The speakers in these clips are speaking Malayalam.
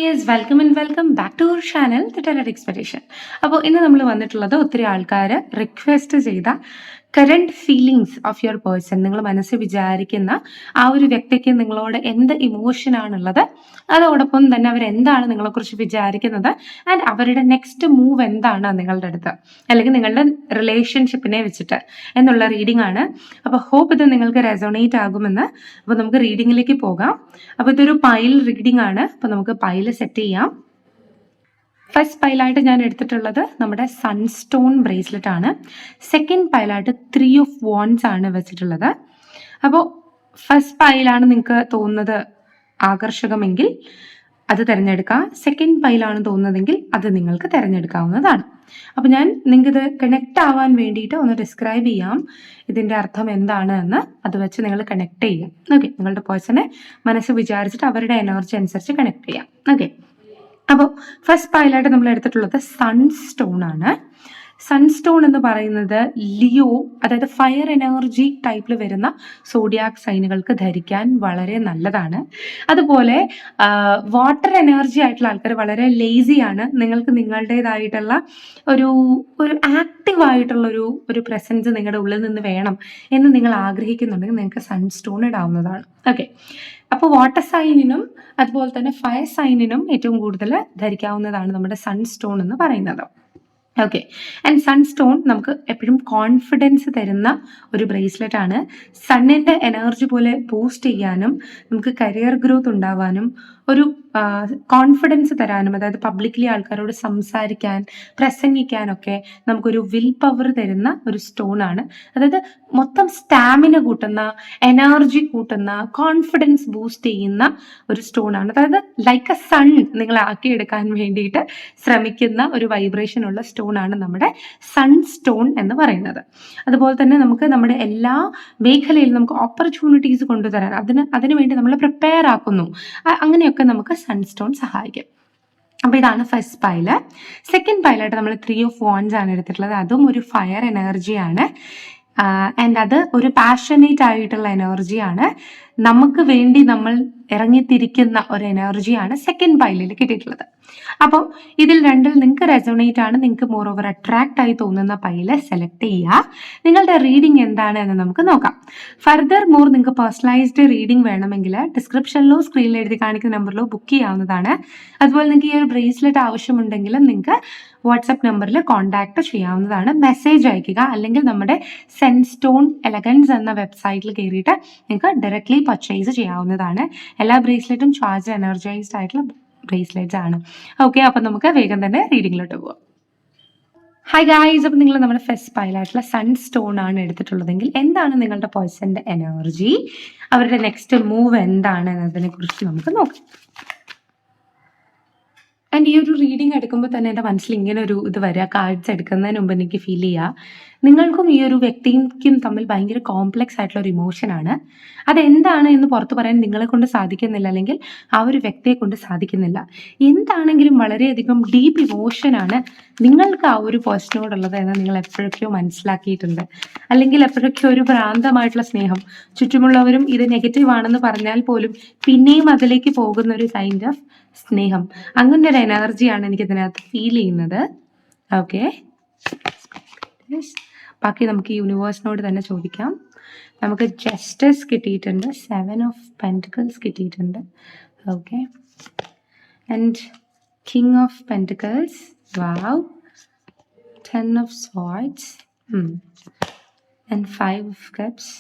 Guys, welcome back to our channel the tarot expectation. അപ്പോൾ ഇന്ന് നമ്മൾ വന്നിട്ടുള്ളത് ഒത്തിരി ആൾക്കാർ റിക്വസ്റ്റ് ചെയ്ത current feelings of your person. നിങ്ങൾ മനസ്സിൽ വിചാരിക്കുന്ന ആ ഒരു വ്യക്തിക്ക് നിങ്ങളോട് എന്ത് ഇമോഷനാണുള്ളത്, അതോടൊപ്പം തന്നെ അവരെന്താണ് നിങ്ങളെക്കുറിച്ച് വിചാരിക്കുന്നത്, ആൻഡ് അവരുടെ നെക്സ്റ്റ് മൂവ് എന്താണ് നിങ്ങളുടെ അടുത്ത്, അല്ലെങ്കിൽ നിങ്ങളുടെ റിലേഷൻഷിപ്പിനെ വെച്ചിട്ട് എന്നുള്ള റീഡിംഗ് ആണ്. അപ്പോൾ ഹോപ്പ് ഇത് നിങ്ങൾക്ക് റെസോണേറ്റ് ആകുമെന്ന്. അപ്പോൾ നമുക്ക് റീഡിങ്ങിലേക്ക് പോകാം. അപ്പോൾ ഇതൊരു പൈൽ റീഡിംഗ് ആണ്. അപ്പോൾ നമുക്ക് പൈൽ സെറ്റ് ചെയ്യാം. ഫസ്റ്റ് പൈലായിട്ട് ഞാൻ എടുത്തിട്ടുള്ളത് നമ്മുടെ സൺസ്റ്റോൺ ബ്രേസ്ലെറ്റ് ആണ്. സെക്കൻഡ് പൈലായിട്ട് 3 ഓഫ് വാൻഡ്സ് ആണ് വെച്ചിട്ടുള്ളത്. അപ്പോൾ ഫസ്റ്റ് പൈലാണ് നിങ്ങൾക്ക് തോന്നുന്നത് ആകർഷകമെങ്കിൽ അത് തിരഞ്ഞെടുക്കാം. സെക്കൻഡ് പൈലാണ് തോന്നുന്നതെങ്കിൽ അത് നിങ്ങൾക്ക് തിരഞ്ഞെടുക്കാവുന്നതാണ്. അപ്പോൾ ഞാൻ നിങ്ങൾക്കിത് കണക്ട് ആവാൻ വേണ്ടിയിട്ട് ഒന്ന് ഡിസ്ക്രൈബ് ചെയ്യാം, ഇതിൻ്റെ അർത്ഥം എന്താണ് എന്ന്. അത് വെച്ച് നിങ്ങൾ കണക്ട് ചെയ്യാം. ഓക്കെ, നിങ്ങളുടെ പേഴ്സണെ മനസ്സ് വിചാരിച്ചിട്ട് അവരുടെ എനർജി അനുസരിച്ച് കണക്ട് ചെയ്യാം. ഓക്കെ, അപ്പോൾ ഫസ്റ്റ് പൈലായിട്ട് നമ്മൾ എടുത്തിട്ടുള്ളത് സൺസ്റ്റോൺ ആണ്. സൺസ്റ്റോൺ എന്ന് പറയുന്നത് ലിയോ, അതായത് ഫയർ എനർജി ടൈപ്പിൽ വരുന്ന സോഡിയാക് സൈനുകൾക്ക് ധരിക്കാൻ വളരെ നല്ലതാണ്. അതുപോലെ വാട്ടർ എനർജി ആയിട്ടുള്ള ആൾക്കാർ വളരെ ലേസിയാണ്. നിങ്ങൾക്ക് നിങ്ങളുടേതായിട്ടുള്ള ഒരു ആക്റ്റീവ് ആയിട്ടുള്ള ഒരു പ്രസൻസ് നിങ്ങളുടെ ഉള്ളിൽ നിന്ന് വേണം എന്ന് നിങ്ങൾ ആഗ്രഹിക്കുന്നുണ്ടെങ്കിൽ നിങ്ങൾക്ക് സൺസ്റ്റോൺ ഇടാവുന്നതാണ്. ഓക്കെ, അപ്പോൾ വാട്ടർ സൈനിനും അതുപോലെ തന്നെ ഫയർ സൈനിനും ഏറ്റവും കൂടുതൽ ധരിക്കാവുന്നതാണ് നമ്മുടെ സൺസ്റ്റോൺ എന്ന് പറയുന്നത്. ഓക്കെ, ആൻഡ് സൺസ്റ്റോൺ നമുക്ക് എപ്പോഴും കോൺഫിഡൻസ് തരുന്ന ഒരു ബ്രേസ്ലെറ്റ് ആണ്. സണ്ണിൻ്റെ എനർജി പോലെ ബൂസ്റ്റ് ചെയ്യാനും നമുക്ക് കരിയർ ഗ്രോത്ത് ഉണ്ടാവാനും ഒരു കോൺഫിഡൻസ് തരാനും, അതായത് പബ്ലിക്കലി ആൾക്കാരോട് സംസാരിക്കാൻ പ്രസംഗിക്കാനൊക്കെ നമുക്കൊരു വിൽ പവർ തരുന്ന ഒരു സ്റ്റോൺ ആണ്. അതായത് മൊത്തം സ്റ്റാമിന കൂട്ടുന്ന, എനർജി കൂട്ടുന്ന, കോൺഫിഡൻസ് ബൂസ്റ്റ് ചെയ്യുന്ന ഒരു സ്റ്റോൺ ആണ്. അതായത് ലൈക്ക് എ സൺ നിങ്ങൾ ആക്കിയെടുക്കാൻ വേണ്ടിയിട്ട് ശ്രമിക്കുന്ന ഒരു വൈബ്രേഷൻ ഉള്ള സ്റ്റോൺ ആണ് നമ്മുടെ സൺസ്റ്റോൺ എന്ന് പറയുന്നത്. അതുപോലെ തന്നെ നമുക്ക് നമ്മുടെ എല്ലാ മേഖലയിലും നമുക്ക് ഓപ്പർച്യൂണിറ്റീസ് കൊണ്ടുതരാൻ അതിനുവേണ്ടി നമ്മൾ പ്രിപ്പയർ ആക്കുന്നു. അങ്ങനെയൊക്കെ നമുക്ക് സൺസ്റ്റോൺ സഹായിക്കും. അപ്പോൾ ഇതാണ് ഫസ്റ്റ് പൈല്. സെക്കൻഡ് പൈലായിട്ട് നമ്മൾ 3 ഓഫ് വാൻഡ്സ് ആണ് എടുത്തിട്ടുള്ളത്. അതും ഒരു ഫയർ എനർജിയാണ്. ആൻഡ് അത് ഒരു പാഷനേറ്റ് ആയിട്ടുള്ള എനർജിയാണ്. നമുക്ക് വേണ്ടി നമ്മൾ ഇറങ്ങിത്തിരിക്കുന്ന ഒരു എനർജിയാണ് സെക്കൻഡ് പൈലിൽ കിട്ടിയിട്ടുള്ളത്. അപ്പോൾ ഇതിൽ രണ്ടിൽ നിങ്ങൾക്ക് റെസോണേറ്റ് ആണ്, നിങ്ങൾക്ക് മോർ ഓവർ അട്രാക്റ്റ് ആയി തോന്നുന്ന പൈല് സെലക്ട് ചെയ്യുക. നിങ്ങളുടെ റീഡിംഗ് എന്താണ് എന്ന് നമുക്ക് നോക്കാം. ഫർദർ മോർ നിങ്ങൾക്ക് പേഴ്സണലൈസ്ഡ് റീഡിംഗ് വേണമെങ്കിൽ ഡിസ്ക്രിപ്ഷനിലോ സ്ക്രീനിൽ എഴുതി കാണിക്കുന്ന നമ്പറിലോ ബുക്ക് ചെയ്യാവുന്നതാണ്. അതുപോലെ നിങ്ങൾക്ക് ഈ ഒരു ബ്രേസ്ലെറ്റ് ആവശ്യമുണ്ടെങ്കിലും നിങ്ങൾക്ക് വാട്സപ്പ് നമ്പറിൽ കോൺടാക്ട് ചെയ്യാവുന്നതാണ്. മെസ്സേജ് അയക്കുക, അല്ലെങ്കിൽ നമ്മുടെ സെൻസ്റ്റോൺ എലഗൻസ് എന്ന വെബ്സൈറ്റിൽ കയറിയിട്ട് നിങ്ങൾക്ക് ഡയറക്റ്റ്ലി പർച്ചേസ് ചെയ്യാവുന്നതാണ്. എല്ലാ ബ്രേസ്ലെറ്റും ചാർജ് എനർജൈസ്ഡ് ആയിട്ടുള്ള ബ്രേസ്ലെറ്റ്സ് ആണ്. ഓക്കെ, അപ്പം നമുക്ക് വേഗം തന്നെ റീഡിങ്ങിലോട്ട് പോവാം. ഹായ് ഗായ്സ്, അപ്പം നിങ്ങൾ നമ്മുടെ ഫസ്റ്റ് പൈലായിട്ടുള്ള സൺസ്റ്റോൺ ആണ് എടുത്തിട്ടുള്ളതെങ്കിൽ എന്താണ് നിങ്ങളുടെ പേഴ്സൻ്റെ എനർജി, അവരുടെ നെക്സ്റ്റ് മൂവ് എന്താണ് എന്നതിനെ കുറിച്ച് നമുക്ക് നോക്കാം. ആൻഡ് ഈ ഒരു റീഡിങ് എടുക്കുമ്പോൾ തന്നെ എൻ്റെ മനസ്സിൽ ഇങ്ങനെ ഒരു ഇത് വരിക, കാർഡ്സ് എടുക്കുന്നതിന് മുമ്പ് എനിക്ക് ഫീൽ ചെയ്യുക, നിങ്ങൾക്കും ഈ ഒരു വ്യക്തിക്കും തമ്മിൽ ഭയങ്കര കോംപ്ലക്സ് ആയിട്ടുള്ള ഒരു ഇമോഷനാണ്. അതെന്താണ് എന്ന് പുറത്ത് പറയാൻ നിങ്ങളെ കൊണ്ട് സാധിക്കുന്നില്ല, അല്ലെങ്കിൽ ആ ഒരു വ്യക്തിയെ കൊണ്ട് സാധിക്കുന്നില്ല. എന്താണെങ്കിലും വളരെയധികം ഡീപ്പ് ഇമോഷനാണ് നിങ്ങൾക്ക് ആ ഒരു പേഴ്സണോടുള്ളത് എന്ന് നിങ്ങൾ എപ്പോഴൊക്കെയോ മനസ്സിലാക്കിയിട്ടുണ്ട്. അല്ലെങ്കിൽ എപ്പോഴൊക്കെയോ ഒരു ഭ്രാന്തമായിട്ടുള്ള സ്നേഹം, ചുറ്റുമുള്ളവരും ഇത് നെഗറ്റീവ് ആണെന്ന് പറഞ്ഞാൽ പോലും പിന്നെയും അതിലേക്ക് പോകുന്ന ഒരു കൈൻഡ് ഓഫ് സ്നേഹം, അങ്ങനെ ഒരു എനർജിയാണ് എനിക്ക് ഇതിനകത്ത് ഫീൽ ചെയ്യുന്നത്. ഓക്കെ, ബാക്കി നമുക്ക് യൂണിവേഴ്സിനോട് തന്നെ ചോദിക്കാം. നമുക്ക് ജസ്റ്റിസ് കിട്ടിയിട്ടുണ്ട്, 7 ഓഫ് പെൻറ്റിക്കിൾസ് കിട്ടിയിട്ടുണ്ട്. Okay, and king of pentacles, wow, 10 of swords, and 5 of cups,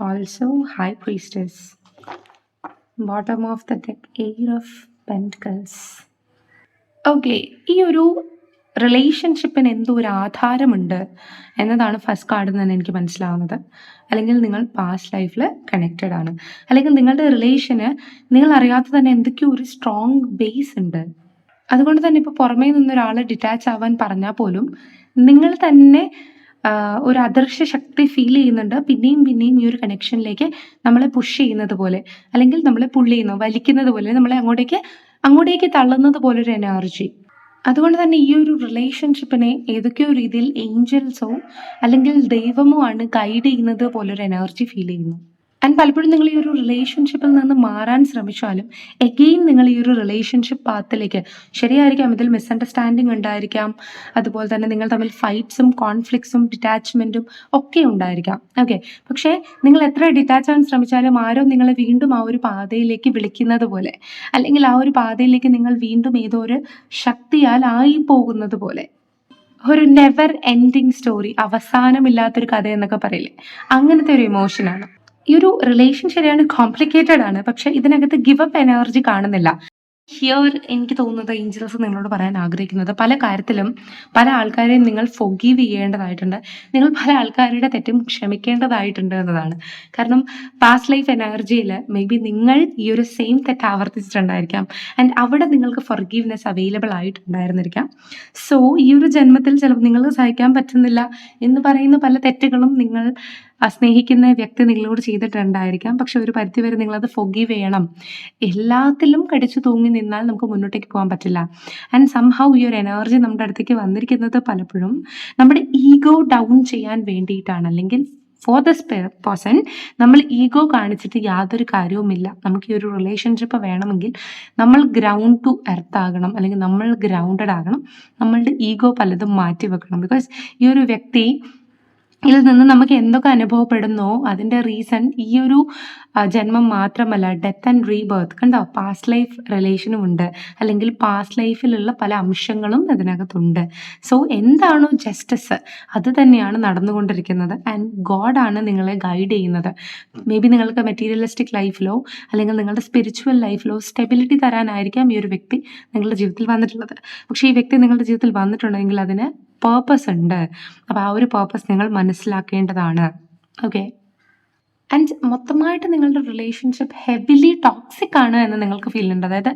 also high priestess, bottom of the deck, 8 of pentacles. Okay, ഈ ഒരു റിലേഷൻഷിപ്പിന് എന്തോ ഒരു ആധാരമുണ്ട് എന്നതാണ് ഫസ്റ്റ് കാർഡിൽ നിന്ന് എനിക്ക് മനസ്സിലാവുന്നത്. അല്ലെങ്കിൽ നിങ്ങൾ പാസ്റ്റ് ലൈഫിൽ കണക്റ്റഡ് ആണ്, അല്ലെങ്കിൽ നിങ്ങളുടെ റിലേഷന് നിങ്ങൾ അറിയാത്ത തന്നെ എന്തൊക്കെയോ ഒരു സ്ട്രോങ് ബേസ് ഉണ്ട്. അതുകൊണ്ട് തന്നെ ഇപ്പോൾ പുറമേ നിന്നൊരാൾ ഡിറ്റാച്ച് ആവാൻ പറഞ്ഞാൽ പോലും നിങ്ങൾ തന്നെ ഒരു അദൃശ്യ ശക്തി ഫീൽ ചെയ്യുന്നുണ്ട്. പിന്നെയും പിന്നെയും ഈ ഒരു കണക്ഷനിലേക്ക് നമ്മളെ പുഷ് ചെയ്യുന്നത് പോലെ, അല്ലെങ്കിൽ നമ്മളെ പുള്ളി ചെയ്യുന്നു, വലിക്കുന്നത് പോലെ, നമ്മളെ അങ്ങോട്ടേക്ക് തള്ളുന്നത് പോലൊരു എനർജി. അതുകൊണ്ട് തന്നെ ഈ ഒരു റിലേഷൻഷിപ്പിനെ ഏതൊക്കെയോ രീതിയിൽ ഏഞ്ചൽസോ അല്ലെങ്കിൽ ദൈവമോ ആണ് ഗൈഡ് ചെയ്യുന്നത് പോലൊരു എനർജി ഫീൽ ചെയ്യുന്നു. ആൻഡ് പലപ്പോഴും നിങ്ങൾ ഈ ഒരു റിലേഷൻഷിപ്പിൽ നിന്ന് മാറാൻ ശ്രമിച്ചാലും എഗെയിൻ നിങ്ങൾ ഈ ഒരു റിലേഷൻഷിപ്പ് പാത്തിലേക്ക്, ശരിയായിരിക്കാം ഇതിൽ മിസ്അണ്ടർസ്റ്റാൻഡിങ് ഉണ്ടായിരിക്കാം, അതുപോലെ തന്നെ നിങ്ങൾ തമ്മിൽ ഫൈറ്റ്സും കോൺഫ്ലിക്ട്സും ഡിറ്റാച്ച്മെൻറ്റും ഒക്കെ ഉണ്ടായിരിക്കാം. ഓക്കെ, പക്ഷേ നിങ്ങൾ എത്ര ഡിറ്റാച്ച് ആവാൻ ശ്രമിച്ചാലും ആരോ നിങ്ങളെ വീണ്ടും ആ ഒരു പാതയിലേക്ക് വിളിക്കുന്നത് പോലെ, അല്ലെങ്കിൽ ആ ഒരു പാതയിലേക്ക് നിങ്ങൾ വീണ്ടും ഏതോ ഒരു ശക്തിയാൽ ആയി പോകുന്നത് പോലെ, ഒരു നെവർ എൻഡിങ് സ്റ്റോറി, അവസാനമില്ലാത്തൊരു കഥ എന്നൊക്കെ പറയില്ലേ, അങ്ങനത്തെ ഒരു ഇമോഷനാണ്. ഈ ഒരു റിലേഷൻ ശരിയാണ്, കോംപ്ലിക്കേറ്റഡ് ആണ്, പക്ഷെ ഇതിനകത്ത് ഗിവ് അപ്പ് എനർജി കാണുന്നില്ല. ഹിയർ എനിക്ക് തോന്നുന്നത് ഏഞ്ചൽസ് നിങ്ങളോട് പറയാൻ ആഗ്രഹിക്കുന്നത്, പല കാര്യത്തിലും പല ആൾക്കാരെയും നിങ്ങൾ ഫൊഗീവ് ചെയ്യേണ്ടതായിട്ടുണ്ട്, നിങ്ങൾ പല ആൾക്കാരുടെ തെറ്റും ക്ഷമിക്കേണ്ടതായിട്ടുണ്ട് എന്നതാണ്. കാരണം പാസ്റ്റ് ലൈഫ് എനർജിയിൽ മേ ബി നിങ്ങൾ ഈ ഒരു സെയിം തെറ്റ് ആവർത്തിച്ചിട്ടുണ്ടായിരിക്കാം, ആൻഡ് അവിടെ നിങ്ങൾക്ക് ഫൊർഗീവ്നെസ് അവൈലബിൾ ആയിട്ടുണ്ടായിരുന്നിരിക്കാം. സോ ഈ ഒരു ജന്മത്തിൽ ചിലപ്പോൾ നിങ്ങൾക്ക് സഹിക്കാൻ പറ്റുന്നില്ല എന്ന് പറയുന്ന പല തെറ്റുകളും നിങ്ങൾ സ്നേഹിക്കുന്ന വ്യക്തി നിങ്ങളോട് ചെയ്തിട്ടുണ്ടായിരിക്കാം. പക്ഷെ ഒരു പരിധിവരെ നിങ്ങളത് ഫൊഗീവ് ചെയ്യണം. എല്ലാത്തിലും കടിച്ചു തൂങ്ങി നിന്നാൽ നമുക്ക് മുന്നോട്ടേക്ക് പോകാൻ പറ്റില്ല. ആൻഡ് സംഹൗ ഈ ഒരു എനർജി നമ്മുടെ അടുത്തേക്ക് വന്നിരിക്കുന്നത് പലപ്പോഴും നമ്മുടെ ഈഗോ ഡൗൺ ചെയ്യാൻ വേണ്ടിയിട്ടാണ്, അല്ലെങ്കിൽ ഫോർ ദിസ് പേഴ്സൺ നമ്മൾ ഈഗോ കാണിച്ചിട്ട് യാതൊരു കാര്യവുമില്ല. നമുക്ക് ഈ ഒരു റിലേഷൻഷിപ്പ് വേണമെങ്കിൽ നമ്മൾ ഗ്രൗണ്ട് ടു എർത്ത് ആകണം, അല്ലെങ്കിൽ നമ്മൾ ഗ്രൗണ്ടഡ് ആകണം, നമ്മളുടെ ഈഗോ പലതും മാറ്റി വെക്കണം. ബിക്കോസ് ഈ ഒരു വ്യക്തി ഇതിൽ നിന്ന് നമുക്ക് എന്തൊക്കെ അനുഭവപ്പെടുന്നോ അതിൻ്റെ റീസൺ ഈ ഒരു ജന്മം മാത്രമല്ല, ഡെത്ത് ആൻഡ് റീബർത്ത്. കണ്ടോ, പാസ്റ്റ് ലൈഫ് റിലേഷനും ഉണ്ട്, അല്ലെങ്കിൽ പാസ്റ്റ് ലൈഫിലുള്ള പല അംശങ്ങളും അതിനകത്തുണ്ട്. സോ എന്താണോ ജസ്റ്റിസ് അത് തന്നെയാണ് നടന്നുകൊണ്ടിരിക്കുന്നത്, ആൻഡ് ഗോഡാണ് നിങ്ങളെ ഗൈഡ് ചെയ്യുന്നത്. മേ ബി നിങ്ങൾക്ക് മെറ്റീരിയലിസ്റ്റിക് ലൈഫിലോ അല്ലെങ്കിൽ നിങ്ങളുടെ സ്പിരിച്വൽ ലൈഫിലോ സ്റ്റെബിലിറ്റി തരാനായിരിക്കാം ഈ ഒരു വ്യക്തി നിങ്ങളുടെ ജീവിതത്തിൽ വന്നിട്ടുള്ളത്. പക്ഷേ ഈ വ്യക്തി നിങ്ങളുടെ ജീവിതത്തിൽ വന്നിട്ടുണ്ടെങ്കിൽ അതിന് പേർപ്പസ് ഉണ്ട്. അപ്പോൾ ആ ഒരു പേർപ്പസ് നിങ്ങൾ മനസ്സിലാക്കേണ്ടതാണ്. ഓക്കെ, ആൻഡ് മൊത്തമായിട്ട് നിങ്ങളുടെ റിലേഷൻഷിപ്പ് ഹെവിലി ടോക്സിക് ആണ് എന്ന് നിങ്ങൾക്ക് ഫീൽ ഉണ്ട്. അതായത്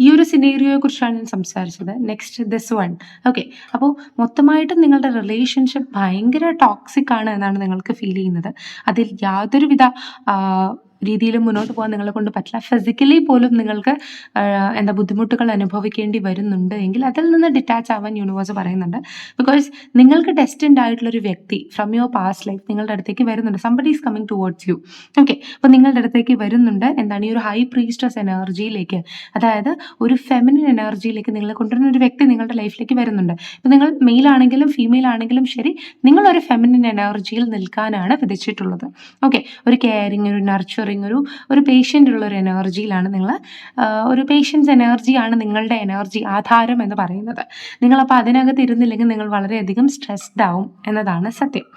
ഈ ഒരു സിനേറിയോയെ കുറിച്ചാണ് ഞാൻ സംസാരിച്ചത്. Next this one. ഓക്കെ, അപ്പോൾ മൊത്തമായിട്ടും നിങ്ങളുടെ റിലേഷൻഷിപ്പ് ഭയങ്കര ടോക്സിക് ആണ് എന്നാണ് നിങ്ങൾക്ക് ഫീൽ ചെയ്യുന്നത്. അതിൽ യാതൊരുവിധ രീതിയിലും മുന്നോട്ട് പോകാൻ നിങ്ങളെ കൊണ്ട് പറ്റില്ല. ഫിസിക്കലി പോലും നിങ്ങൾക്ക് ബുദ്ധിമുട്ടുകൾ അനുഭവിക്കേണ്ടി വരുന്നുണ്ട് എങ്കിൽ അതിൽ നിന്ന് ഡിറ്റാച്ച് ആവാൻ യൂണിവേഴ്സ് പറയുന്നുണ്ട്. ബിക്കോസ് നിങ്ങൾക്ക് ഡെസ്റ്റിൻഡ് ആയിട്ടുള്ളൊരു വ്യക്തി ഫ്രം യുവർ പാസ്റ്റ് ലൈഫ് നിങ്ങളുടെ അടുത്തേക്ക് വരുന്നുണ്ട്. Somebody is coming towards U. Okay, അപ്പോൾ നിങ്ങളുടെ അടുത്തേക്ക് വരുന്നുണ്ട്. എന്താണ്, ഈ ഒരു ഹൈ പ്രീസ്റ്റസ് എനർജിയിലേക്ക്, അതായത് ഒരു ഫെമിനിൻ എനർജിയിലേക്ക് നിങ്ങളെ കൊണ്ടുവരുന്ന ഒരു വ്യക്തി നിങ്ങളുടെ ലൈഫിലേക്ക് വരുന്നുണ്ട്. ഇപ്പോൾ നിങ്ങൾ മെയിൽ ആണെങ്കിലും ഫീമെയിൽ ആണെങ്കിലും ശരി, നിങ്ങളൊരു ഫെമിനിൻ എനർജിയിൽ നിൽക്കാനാണ് വിധിച്ചിട്ടുള്ളത്. ഓക്കെ, ഒരു കെയറിങ്, ഒരു നർച്ചറിങ്, ഒരു പേഷ്യൻ്റ് ഉള്ള ഒരു എനർജിയിലാണ് നിങ്ങൾ, ഒരു പേഷ്യൻസ് എനർജിയാണ് നിങ്ങളുടെ എനർജി ആധാരം എന്ന് പറയുന്നത്. നിങ്ങളപ്പോൾ അതിനകത്ത് ഇരുന്നില്ലെങ്കിൽ നിങ്ങൾ വളരെയധികം സ്ട്രെസ്ഡ് ആവും എന്നതാണ് സത്യം.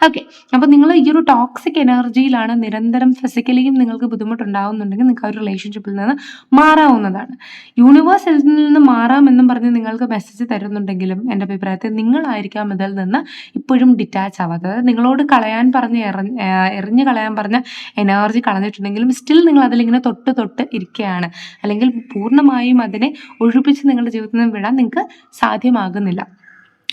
ഓക്കെ, അപ്പോൾ നിങ്ങൾ ഈ ഒരു ടോക്സിക് എനർജിയിലാണ് നിരന്തരം, ഫിസിക്കലിയും നിങ്ങൾക്ക് ബുദ്ധിമുട്ടുണ്ടാവുന്നുണ്ടെങ്കിൽ നിങ്ങൾക്ക് ആ ഒരു റിലേഷൻഷിപ്പിൽ നിന്ന് മാറാവുന്നതാണ്. യൂണിവേഴ്സിൽ നിന്ന് മാറാമെന്നും പറഞ്ഞ് നിങ്ങൾക്ക് മെസ്സേജ് തരുന്നുണ്ടെങ്കിലും എൻ്റെ അഭിപ്രായത്തിൽ നിങ്ങളായിരിക്കാം ഇതിൽ നിന്ന് ഇപ്പോഴും ഡിറ്റാച്ച് ആവാത്തത്. നിങ്ങളോട് കളയാൻ പറഞ്ഞ് എറിഞ്ഞ് കളയാൻ പറഞ്ഞ എനർജി കളഞ്ഞിട്ടുണ്ടെങ്കിലും സ്റ്റിൽ നിങ്ങൾ അതിലിങ്ങനെ തൊട്ട് ഇരിക്കുകയാണ്, അല്ലെങ്കിൽ പൂർണ്ണമായും അതിനെ ഒഴിപ്പിച്ച് നിങ്ങളുടെ ജീവിതത്തിൽ നിന്ന് വിടാൻ നിങ്ങൾക്ക് സാധ്യമാകുന്നില്ല.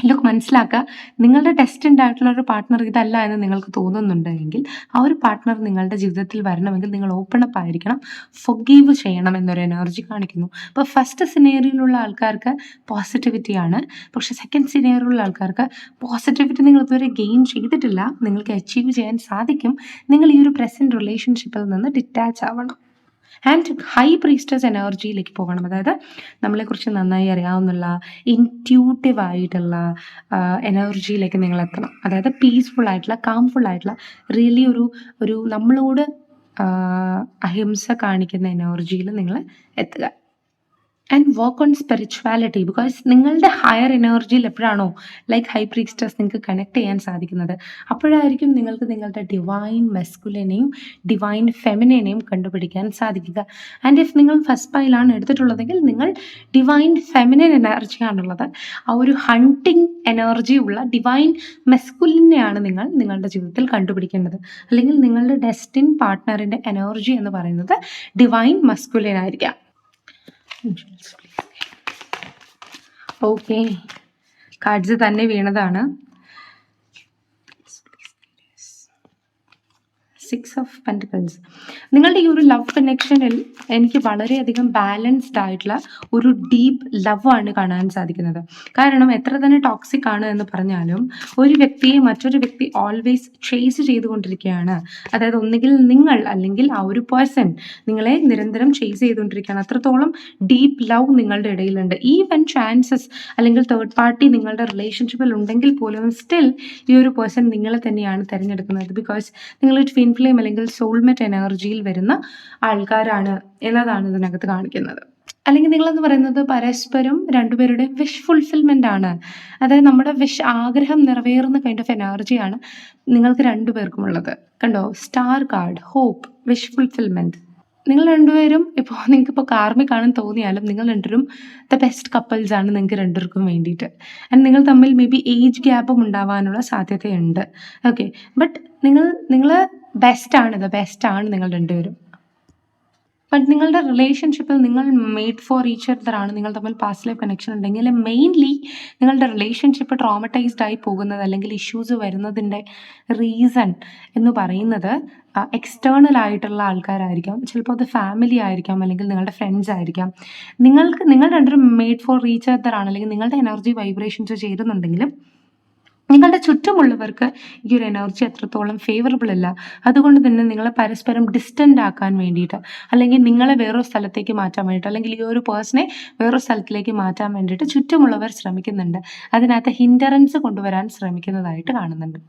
ലുക്ക്, മനസ്സിലാക്കുക, നിങ്ങളുടെ ഡെസ്റ്റിൻഡ് ആയിട്ടുള്ള ഒരു പാർട്ട്ണർ ഇതല്ല എന്ന് നിങ്ങൾക്ക് തോന്നുന്നുണ്ടെങ്കിൽ ആ ഒരു പാർട്ട്ണർ നിങ്ങളുടെ ജീവിതത്തിൽ വരണമെങ്കിൽ നിങ്ങൾ ഓപ്പൺ അപ്പ് ആയിരിക്കണം, ഫൊഗീവ് ചെയ്യണം എന്നൊരു എനർജി കാണിക്കുന്നു. അപ്പോൾ ഫസ്റ്റ് സിനേറിയോയിലുള്ള ആൾക്കാർക്ക് പോസിറ്റിവിറ്റിയാണ്, പക്ഷെ സെക്കൻഡ് സിനേറിയോയിലുള്ള ആൾക്കാർക്ക് പോസിറ്റിവിറ്റി നിങ്ങൾ ഇതുവരെ ഗെയിൻ ചെയ്തിട്ടില്ല. നിങ്ങൾക്ക് അച്ചീവ് ചെയ്യാൻ സാധിക്കും. നിങ്ങൾ ഈ ഒരു പ്രസൻറ്റ് റിലേഷൻഷിപ്പിൽ നിന്ന് ഡിറ്റാച്ച് ആവണം ആൻഡ് ഹൈ പ്രീസ്റ്റസ് എനർജിയിലേക്ക് പോകണം. അതായത് നമ്മളെക്കുറിച്ച് നന്നായി അറിയാവുന്നുള്ള ഇൻറ്റ്യൂട്ടീവ് ആയിട്ടുള്ള എനർജിയിലേക്ക് നിങ്ങൾ എത്തണം. അതായത് പീസ്ഫുൾ ആയിട്ടുള്ള, കാംഫുൾ ആയിട്ടുള്ള, റിയലി ഒരു നമ്മളോട് അഹിംസ കാണിക്കുന്ന എനർജിയിൽ നിങ്ങൾ എത്തുക. And work on spirituality. Because നിങ്ങളുടെ ഹയർ എനർജിയിൽ എപ്പോഴാണോ ലൈക്ക് ഹൈ പ്രീസ്റ്റസ് നിങ്ങൾക്ക് കണക്ട് ചെയ്യാൻ സാധിക്കുന്നത്, അപ്പോഴായിരിക്കും നിങ്ങൾക്ക് നിങ്ങളുടെ ഡിവൈൻ മെസ്കുലിനെയും ഡിവൈൻ ഫെമിനിനെയും കണ്ടുപിടിക്കാൻ സാധിക്കുക. ആൻഡ് ഇഫ് നിങ്ങൾ ഫസ്റ്റ് പൈലാണ് എടുത്തിട്ടുള്ളതെങ്കിൽ നിങ്ങൾ ഡിവൈൻ ഫെമിനിൻ എനർജിയാണുള്ളത്. ആ ഒരു ഹണ്ടിങ് എനർജി ഉള്ള ഡിവൈൻ മെസ്കുലിനെയാണ് നിങ്ങൾ നിങ്ങളുടെ ജീവിതത്തിൽ കണ്ടുപിടിക്കേണ്ടത്. അല്ലെങ്കിൽ നിങ്ങളുടെ ഡെസ്റ്റിൻ പാർട്ട്ണറിൻ്റെ എനർജി എന്ന് പറയുന്നത് ഡിവൈൻ മസ്കുലിൻ ആയിരിക്കാം. ഓക്കെ, കാർഡ്സ് തന്നെ വീണതാണ്. Six of pentacles. നിങ്ങളുടെ ഈ ഒരു ലവ് കണക്ഷനിൽ എനിക്ക് വളരെയധികം ബാലൻസ്ഡ് ആയിട്ടുള്ള ഒരു ഡീപ്പ് ലവ് ആണ് കാണാൻ സാധിക്കുന്നത്. കാരണം എത്ര തന്നെ ടോക്സിക് ആണ് എന്ന് പറഞ്ഞാലും ഒരു വ്യക്തിയെ മറ്റൊരു വ്യക്തി ഓൾവേസ് ചേസ് ചെയ്തുകൊണ്ടിരിക്കുകയാണ്. അതായത് ഒന്നുകിൽ നിങ്ങൾ അല്ലെങ്കിൽ ആ ഒരു പേഴ്സൺ നിങ്ങളെ നിരന്തരം ചേസ് ചെയ്തുകൊണ്ടിരിക്കുകയാണ്. അത്രത്തോളം ഡീപ്പ് ലവ് നിങ്ങളുടെ ഇടയിലുണ്ട്. ഈവൻ ചാൻസസ് അല്ലെങ്കിൽ തേർഡ് പാർട്ടി നിങ്ങളുടെ റിലേഷൻഷിപ്പിൽ ഉണ്ടെങ്കിൽ പോലും സ്റ്റിൽ ഈ ഒരു പേഴ്സൺ നിങ്ങളെ തന്നെയാണ് തിരഞ്ഞെടുക്കുന്നത്. ബിക്കോസ് നിങ്ങൾ ട്വിൻ ഫ്ലെയിം അല്ലെങ്കിൽ സോൾമേറ്റ് എനർജിയിൽ വരുന്ന ആൾക്കാരാണ് എന്നതാണ് ഇതിനകത്ത് കാണിക്കുന്നത്. അല്ലെങ്കിൽ നിങ്ങളെന്ന് പറയുന്നത് പരസ്പരം രണ്ടുപേരുടെയും വിഷ് ഫുൾഫിൽമെന്റ് ആണ്. അതായത് നമ്മുടെ വിഷ് ആഗ്രഹം നിറവേറുന്ന കൈൻഡ് ഓഫ് എനർജിയാണ് നിങ്ങൾക്ക് രണ്ടുപേർക്കും ഉള്ളത്. കണ്ടോ, star card, hope, wish fulfilment. നിങ്ങൾ രണ്ടുപേരും നിങ്ങൾക്കിപ്പോൾ കാർമിക് ആണെന്ന് തോന്നിയാലും നിങ്ങൾ രണ്ടുപേരും ദ ബെസ്റ്റ് കപ്പിൾസ് ആണ് നിങ്ങൾക്ക് രണ്ടുപേർക്കും വേണ്ടിയിട്ട്. ആൻഡ് നിങ്ങൾ തമ്മിൽ മേ ബി ഏജ് ഗ്യാപ്പും ഉണ്ടാവാനുള്ള സാധ്യതയുണ്ട്. ഓക്കെ, ബട്ട് നിങ്ങൾ ബെസ്റ്റാണ് നിങ്ങൾ രണ്ടുപേരും. ബട്ട് നിങ്ങളുടെ റിലേഷൻഷിപ്പിൽ നിങ്ങൾ മെയ്ഡ് ഫോർ ഈച്ച് അതർ ആണ്. നിങ്ങൾ തമ്മിൽ പാസ്റ്റ് ലൈഫ് കണക്ഷൻ ഉണ്ടെങ്കിൽ മെയിൻലി നിങ്ങളുടെ റിലേഷൻഷിപ്പ് ട്രോമറ്റൈസ്ഡ് ആയി പോകുന്നത് അല്ലെങ്കിൽ ഇഷ്യൂസ് വരുന്നതിൻ്റെ റീസൺ എന്ന് പറയുന്നത് എക്സ്റ്റേണൽ ആയിട്ടുള്ള ആൾക്കാരായിരിക്കാം. ചിലപ്പോൾ അത് ഫാമിലി ആയിരിക്കാം, അല്ലെങ്കിൽ നിങ്ങളുടെ ഫ്രണ്ട്സ് ആയിരിക്കാം. നിങ്ങൾ രണ്ടുപേരും മെയ്ഡ് ഫോർ ഈച്ച് അതർ ആണ്, അല്ലെങ്കിൽ നിങ്ങളുടെ എനർജി വൈബ്രേഷൻസ് ചേരുന്നുണ്ടെങ്കിലും നിങ്ങളുടെ ചുറ്റുമുള്ളവർക്ക് ഈ ഒരു എനർജി അത്രത്തോളം ഫേവറബിൾ അല്ല. അതുകൊണ്ട് തന്നെ നിങ്ങളെ പരസ്പരം ഡിസ്റ്റൻ്റ് ആക്കാൻ വേണ്ടിയിട്ട്, അല്ലെങ്കിൽ നിങ്ങളെ വേറൊരു സ്ഥലത്തേക്ക് മാറ്റാൻ വേണ്ടിയിട്ട്, അല്ലെങ്കിൽ ഈ ഒരു പേഴ്സണെ വേറൊരു സ്ഥലത്തിലേക്ക് മാറ്റാൻ വേണ്ടിയിട്ട് ചുറ്റുമുള്ളവർ ശ്രമിക്കുന്നുണ്ട്. അതിനകത്ത് ഹിൻഡറൻസ് കൊണ്ടുവരാൻ ശ്രമിക്കുന്നതായിട്ട് കാണുന്നുണ്ട്.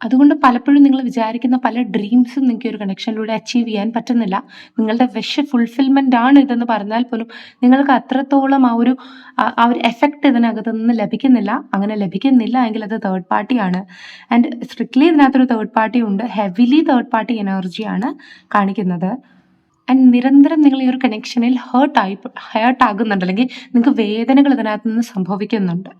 അതുകൊണ്ട് പലപ്പോഴും നിങ്ങൾ വിചാരിക്കുന്ന പല ഡ്രീംസും നിങ്ങൾക്ക് ഒരു കണക്ഷനിലൂടെ അച്ചീവ് ചെയ്യാൻ പറ്റുന്നില്ല. നിങ്ങളുടെ വിഷ് ഫുൾഫിൽമെൻ്റ് ആണ് ഇതെന്ന് പറഞ്ഞാൽ പോലും നിങ്ങൾക്ക് അത്രത്തോളം ആ ഒരു എഫക്റ്റ് ഇതിനകത്ത് നിന്ന് ലഭിക്കുന്നില്ല. അങ്ങനെ ലഭിക്കുന്നില്ല എങ്കിൽ അത് തേർഡ് പാർട്ടിയാണ്. ആൻഡ് സ്ട്രിക്ട്ലി ഇതിനകത്തൊരു തേർഡ് പാർട്ടി ഉണ്ട്. ഹെവിലി തേർഡ് പാർട്ടി എനർജിയാണ് കാണിക്കുന്നത്. ആൻഡ് നിരന്തരം നിങ്ങൾ ഈ ഒരു കണക്ഷനിൽ ഹേർട്ട് ആകുന്നുണ്ട്, അല്ലെങ്കിൽ നിങ്ങൾക്ക് വേദനകൾ ഇതിനകത്ത് നിന്ന് സംഭവിക്കുന്നുണ്ട്.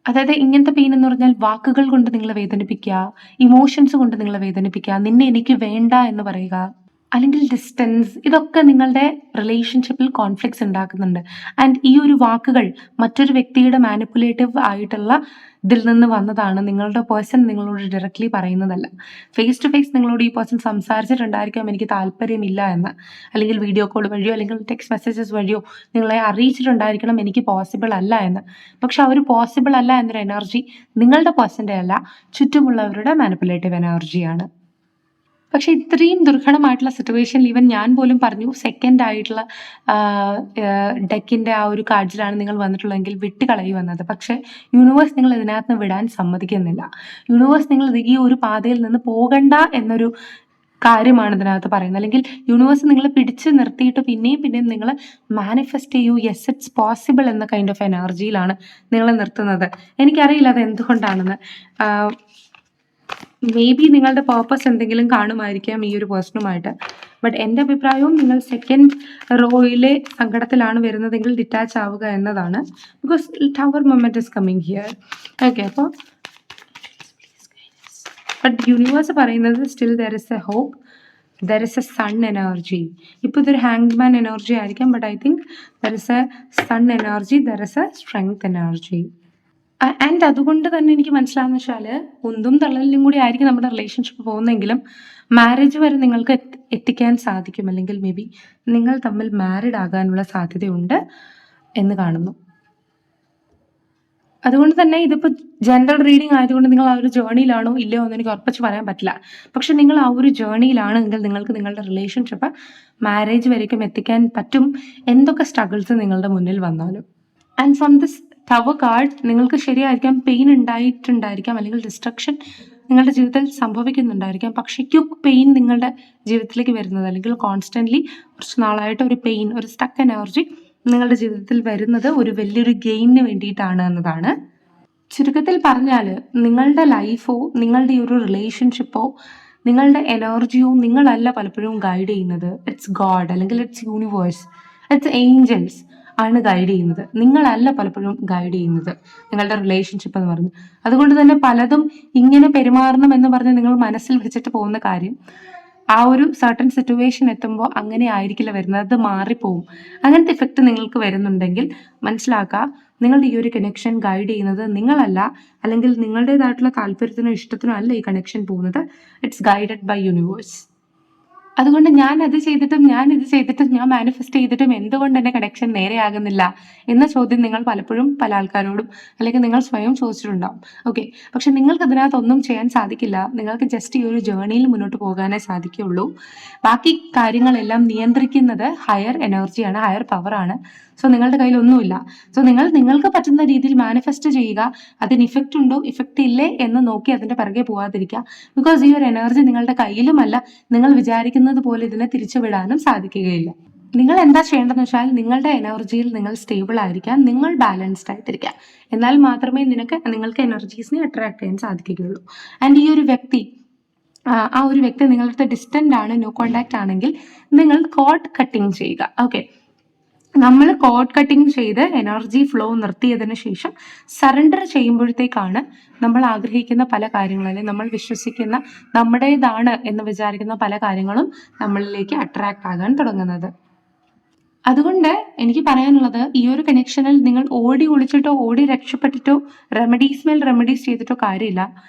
അതായത് ഇങ്ങനത്തെ പെയിൻ എന്ന് പറഞ്ഞാൽ വാക്കുകൾ കൊണ്ട് നിങ്ങളെ വേദനിപ്പിക്കുക, ഇമോഷൻസ് കൊണ്ട് നിങ്ങളെ വേദനിപ്പിക്കുക, നിന്നെ എനിക്ക് വേണ്ട എന്ന് പറയുക, അല്ലെങ്കിൽ ഡിസ്റ്റൻസ്, ഇതൊക്കെ നിങ്ങളുടെ റിലേഷൻഷിപ്പിൽ കോൺഫ്ലിക്ട്സ് ഉണ്ടാക്കുന്നുണ്ട്. ആൻഡ് ഈ ഒരു വാക്കുകൾ മറ്റൊരു വ്യക്തിയുടെ മാനിപ്പുലേറ്റീവ് ആയിട്ടുള്ള ഇതിൽ നിന്ന് വന്നതാണ്. നിങ്ങളുടെ പേഴ്സൺ നിങ്ങളോട് ഡയറക്റ്റ്ലി പറയുന്നതല്ല. ഫേസ് ടു ഫേസ് നിങ്ങളോട് ഈ പേഴ്സൺ സംസാരിച്ചിട്ടുണ്ടായിരിക്കാം എനിക്ക് താല്പര്യമില്ല എന്ന്, അല്ലെങ്കിൽ വീഡിയോ കോൾ വഴിയോ അല്ലെങ്കിൽ ടെക്സ്റ്റ് മെസ്സേജസ് വഴിയോ നിങ്ങളെ അറിയിച്ചിട്ടുണ്ടായിരിക്കണം എനിക്ക് പോസിബിൾ അല്ല എന്ന്. പക്ഷെ ആ ഒരു പോസിബിൾ അല്ല എന്നൊരു എനർജി നിങ്ങളുടെ പേഴ്സൻ്റെ അല്ല, ചുറ്റുമുള്ളവരുടെ മാനിപ്പുലേറ്റീവ് എനർജിയാണ്. പക്ഷെ ഇത്രയും ദുർഘടമായിട്ടുള്ള സിറ്റുവേഷനിൽ ഈവൻ ഞാൻ പോലും പറഞ്ഞു സെക്കൻഡ് ആയിട്ടുള്ള ഡെക്കിൻ്റെ ആ ഒരു കാർഡ്സിലാണ് നിങ്ങൾ വന്നിട്ടുള്ളതെങ്കിൽ വിട്ടുകളയി വന്നത്. പക്ഷേ യൂണിവേഴ്സ് നിങ്ങൾ ഇതിനകത്ത് നിന്ന് വിടാൻ സമ്മതിക്കുന്നില്ല. യൂണിവേഴ്സ് നിങ്ങൾ ഈ ഒരു പാതയിൽ നിന്ന് പോകണ്ട എന്നൊരു കാര്യമാണ് ഇതിനകത്ത് പറയുന്നത്. അല്ലെങ്കിൽ യൂണിവേഴ്സ് നിങ്ങളെ പിടിച്ച് നിർത്തിയിട്ട് പിന്നെയും നിങ്ങൾ മാനിഫെസ്റ്റ് ചെയ്യൂ, യെസ് ഇറ്റ്സ് പോസിബിൾ എന്ന കൈൻഡ് ഓഫ് എനർജിയിലാണ് നിങ്ങളെ നിർത്തുന്നത്. എനിക്കറിയില്ല അത് എന്തുകൊണ്ടാണെന്ന്. മേ ബി നിങ്ങളുടെ പർപ്പസ് എന്തെങ്കിലും കാണുമായിരിക്കാം ഈ ഒരു പേഴ്സണുമായിട്ട്. ബട്ട് എൻ്റെ അഭിപ്രായവും നിങ്ങൾ സെക്കൻഡ് റോയിലെ സങ്കടത്തിലാണ് വരുന്നതെങ്കിൽ ഡിറ്റാച്ച് ആവുക എന്നതാണ്. Because tower moment is coming here. Okay, അപ്പോൾ ബട്ട് യൂണിവേഴ്സ് പറയുന്നത് still there is a hope, there is a sun energy. ഇപ്പോൾ ഇതൊരു ഹാങ്ഡ്മാൻ എനർജി ആയിരിക്കാം, but I think there is a sun energy, there is a strength energy. And അതുകൊണ്ട് തന്നെ എനിക്ക് മനസ്സിലാവുന്ന വെച്ചാൽ ഉന്തും തള്ളലിലും കൂടി ആയിരിക്കും നമ്മുടെ റിലേഷൻഷിപ്പ് പോകുന്നെങ്കിലും മാരേജ് വരെ നിങ്ങൾക്ക് എത്തിക്കാൻ സാധിക്കും, അല്ലെങ്കിൽ മേ ബി നിങ്ങൾ തമ്മിൽ മാരിഡ് ആകാനുള്ള സാധ്യതയുണ്ട് എന്ന് കാണുന്നു. അതുകൊണ്ട് തന്നെ ഇതിപ്പോൾ ജനറൽ റീഡിംഗ് ആയതുകൊണ്ട് നിങ്ങൾ ആ ഒരു ജേർണിയിലാണോ ഇല്ലയോ എന്ന് എനിക്ക് ഉറപ്പിച്ച് പറയാൻ പറ്റില്ല. പക്ഷെ നിങ്ങൾ ആ ഒരു ജേർണിയിലാണെങ്കിൽ നിങ്ങൾക്ക് നിങ്ങളുടെ റിലേഷൻഷിപ്പ് മാരേജ് വരേക്കും എത്തിക്കാൻ പറ്റും, എന്തൊക്കെ സ്ട്രഗിൾസ് നിങ്ങളുടെ മുന്നിൽ വന്നാലും. And from this tower card നിങ്ങൾക്ക് ശരിയായിരിക്കാം പെയിൻ ഉണ്ടായിട്ടുണ്ടായിരിക്കാം, അല്ലെങ്കിൽ ഡിസ്ട്രക്ഷൻ നിങ്ങളുടെ ജീവിതത്തിൽ സംഭവിക്കുന്നുണ്ടായിരിക്കാം. പക്ഷേ ക്യുക്ക് പെയിൻ നിങ്ങളുടെ ജീവിതത്തിലേക്ക് വരുന്നത്, അല്ലെങ്കിൽ കോൺസ്റ്റൻ്റ്ലി കുറച്ച് നാളായിട്ട് ഒരു പെയിൻ, ഒരു സ്റ്റക്ക് എനർജി നിങ്ങളുടെ ജീവിതത്തിൽ വരുന്നത് ഒരു വലിയൊരു ഗെയിനിന് വേണ്ടിയിട്ടാണ് എന്നതാണ്. ചുരുക്കത്തിൽ പറഞ്ഞാൽ നിങ്ങളുടെ ലൈഫോ നിങ്ങളുടെ ഈ ഒരു റിലേഷൻഷിപ്പോ നിങ്ങളുടെ എനർജിയോ നിങ്ങളല്ല പലപ്പോഴും ഗൈഡ് ചെയ്യുന്നത്. ഇറ്റ്സ് ഗോഡ്, അല്ലെങ്കിൽ ഇറ്റ്സ് യൂണിവേഴ്സ്, ഇറ്റ്സ് ഏഞ്ചൽസ് ആണ് ഗൈഡ് ചെയ്യുന്നത്. നിങ്ങളല്ല പലപ്പോഴും ഗൈഡ് ചെയ്യുന്നത് നിങ്ങളുടെ റിലേഷൻഷിപ്പ് എന്ന് പറഞ്ഞു. അതുകൊണ്ട് തന്നെ പലതും ഇങ്ങനെ പെരുമാറണം എന്ന് പറഞ്ഞ് നിങ്ങൾ മനസ്സിൽ വെച്ചിട്ട് പോകുന്ന കാര്യം ആ ഒരു സർട്ടൻ സിറ്റുവേഷൻ എത്തുമ്പോൾ അങ്ങനെ ആയിരിക്കില്ല വരുന്നത്, അത് മാറിപ്പോവും. അങ്ങനത്തെ ഇഫക്റ്റ് നിങ്ങൾക്ക് വരുന്നുണ്ടെങ്കിൽ മനസ്സിലാക്കുക നിങ്ങളുടെ ഈ ഒരു കണക്ഷൻ ഗൈഡ് ചെയ്യുന്നത് നിങ്ങളല്ല, അല്ലെങ്കിൽ നിങ്ങളുടേതായിട്ടുള്ള താല്പര്യത്തിനോ ഇഷ്ടത്തിനോ അല്ല ഈ കണക്ഷൻ പോകുന്നത്. It's guided by universe. അതുകൊണ്ട് ഞാൻ ഇത് ചെയ്തിട്ടും ഞാൻ മാനിഫെസ്റ്റ് ചെയ്തിട്ടും എന്തുകൊണ്ട് എൻ്റെ കണക്ഷൻ നേരെയാകുന്നില്ല എന്ന ചോദ്യം നിങ്ങൾ പലപ്പോഴും പല ആൾക്കാരോടും അല്ലെങ്കിൽ നിങ്ങൾ സ്വയം ചോദിച്ചിട്ടുണ്ടാവും. ഓക്കെ, പക്ഷെ നിങ്ങൾക്ക് അതിനകത്തൊന്നും ചെയ്യാൻ സാധിക്കില്ല. നിങ്ങൾക്ക് ജസ്റ്റ് ഈ ഒരു ജേർണിയിൽ മുന്നോട്ട് പോകാനേ സാധിക്കുകയുള്ളൂ. ബാക്കി കാര്യങ്ങളെല്ലാം നിയന്ത്രിക്കുന്നത് ഹയർ എനർജിയാണ്, ഹയർ പവറാണ്. സോ നിങ്ങളുടെ കയ്യിൽ ഒന്നുമില്ല. സോ നിങ്ങൾക്ക് പറ്റുന്ന രീതിയിൽ മാനിഫെസ്റ്റ് ചെയ്യുക. അതിന് ഇഫക്റ്റ് ഉണ്ടോ ഇഫക്റ്റ് ഇല്ലേ എന്ന് നോക്കി അതിന്റെ പിറകെ പോകാതിരിക്കുക. ബിക്കോസ് ഈ ഒരു എനർജി നിങ്ങളുടെ കയ്യിലുമല്ല, നിങ്ങൾ വിചാരിക്കുന്നത് പോലെ ഇതിനെ തിരിച്ചുവിടാനും സാധിക്കുകയില്ല. നിങ്ങൾ എന്താ ചെയ്യേണ്ടതെന്ന് വെച്ചാൽ നിങ്ങളുടെ എനർജിയിൽ നിങ്ങൾ സ്റ്റേബിൾ ആയിരിക്കാം, നിങ്ങൾ ബാലൻസ്ഡ് ആയിട്ടിരിക്കുക. എന്നാൽ മാത്രമേ നിങ്ങൾക്ക് എനർജീസിനെ അട്രാക്ട് ചെയ്യാൻ സാധിക്കുകയുള്ളൂ. ആൻഡ് ഈ ഒരു വ്യക്തി ആ ഒരു വ്യക്തി നിങ്ങളുടെ ഡിസ്റ്റന്റ് ആണ്, നോ കോണ്ടാക്ട് ആണെങ്കിൽ നിങ്ങൾ കോഡ് കട്ടിങ് ചെയ്യുക. ഓക്കെ, നമ്മൾ കോഡ് കട്ടിങ് ചെയ്ത് എനർജി ഫ്ലോ നിർത്തിയതിന് ശേഷം സറണ്ടർ ചെയ്യുമ്പോഴത്തേക്കാണ് നമ്മൾ ആഗ്രഹിക്കുന്ന പല കാര്യങ്ങളും, അല്ലെങ്കിൽ നമ്മൾ വിശ്വസിക്കുന്ന നമ്മുടേതാണ് എന്ന് വിചാരിക്കുന്ന പല കാര്യങ്ങളും നമ്മളിലേക്ക് അട്രാക്ട് ആകാൻ തുടങ്ങുന്നത്. അതുകൊണ്ട് എനിക്ക് പറയാനുള്ളത്, ഈ ഒരു കണക്ഷനിൽ നിങ്ങൾ ഓടി ഒളിച്ചിട്ടോ ഓടി രക്ഷപ്പെട്ടിട്ടോ റെമഡീസ് ചെയ്തിട്ടോ കാര്യമില്ല.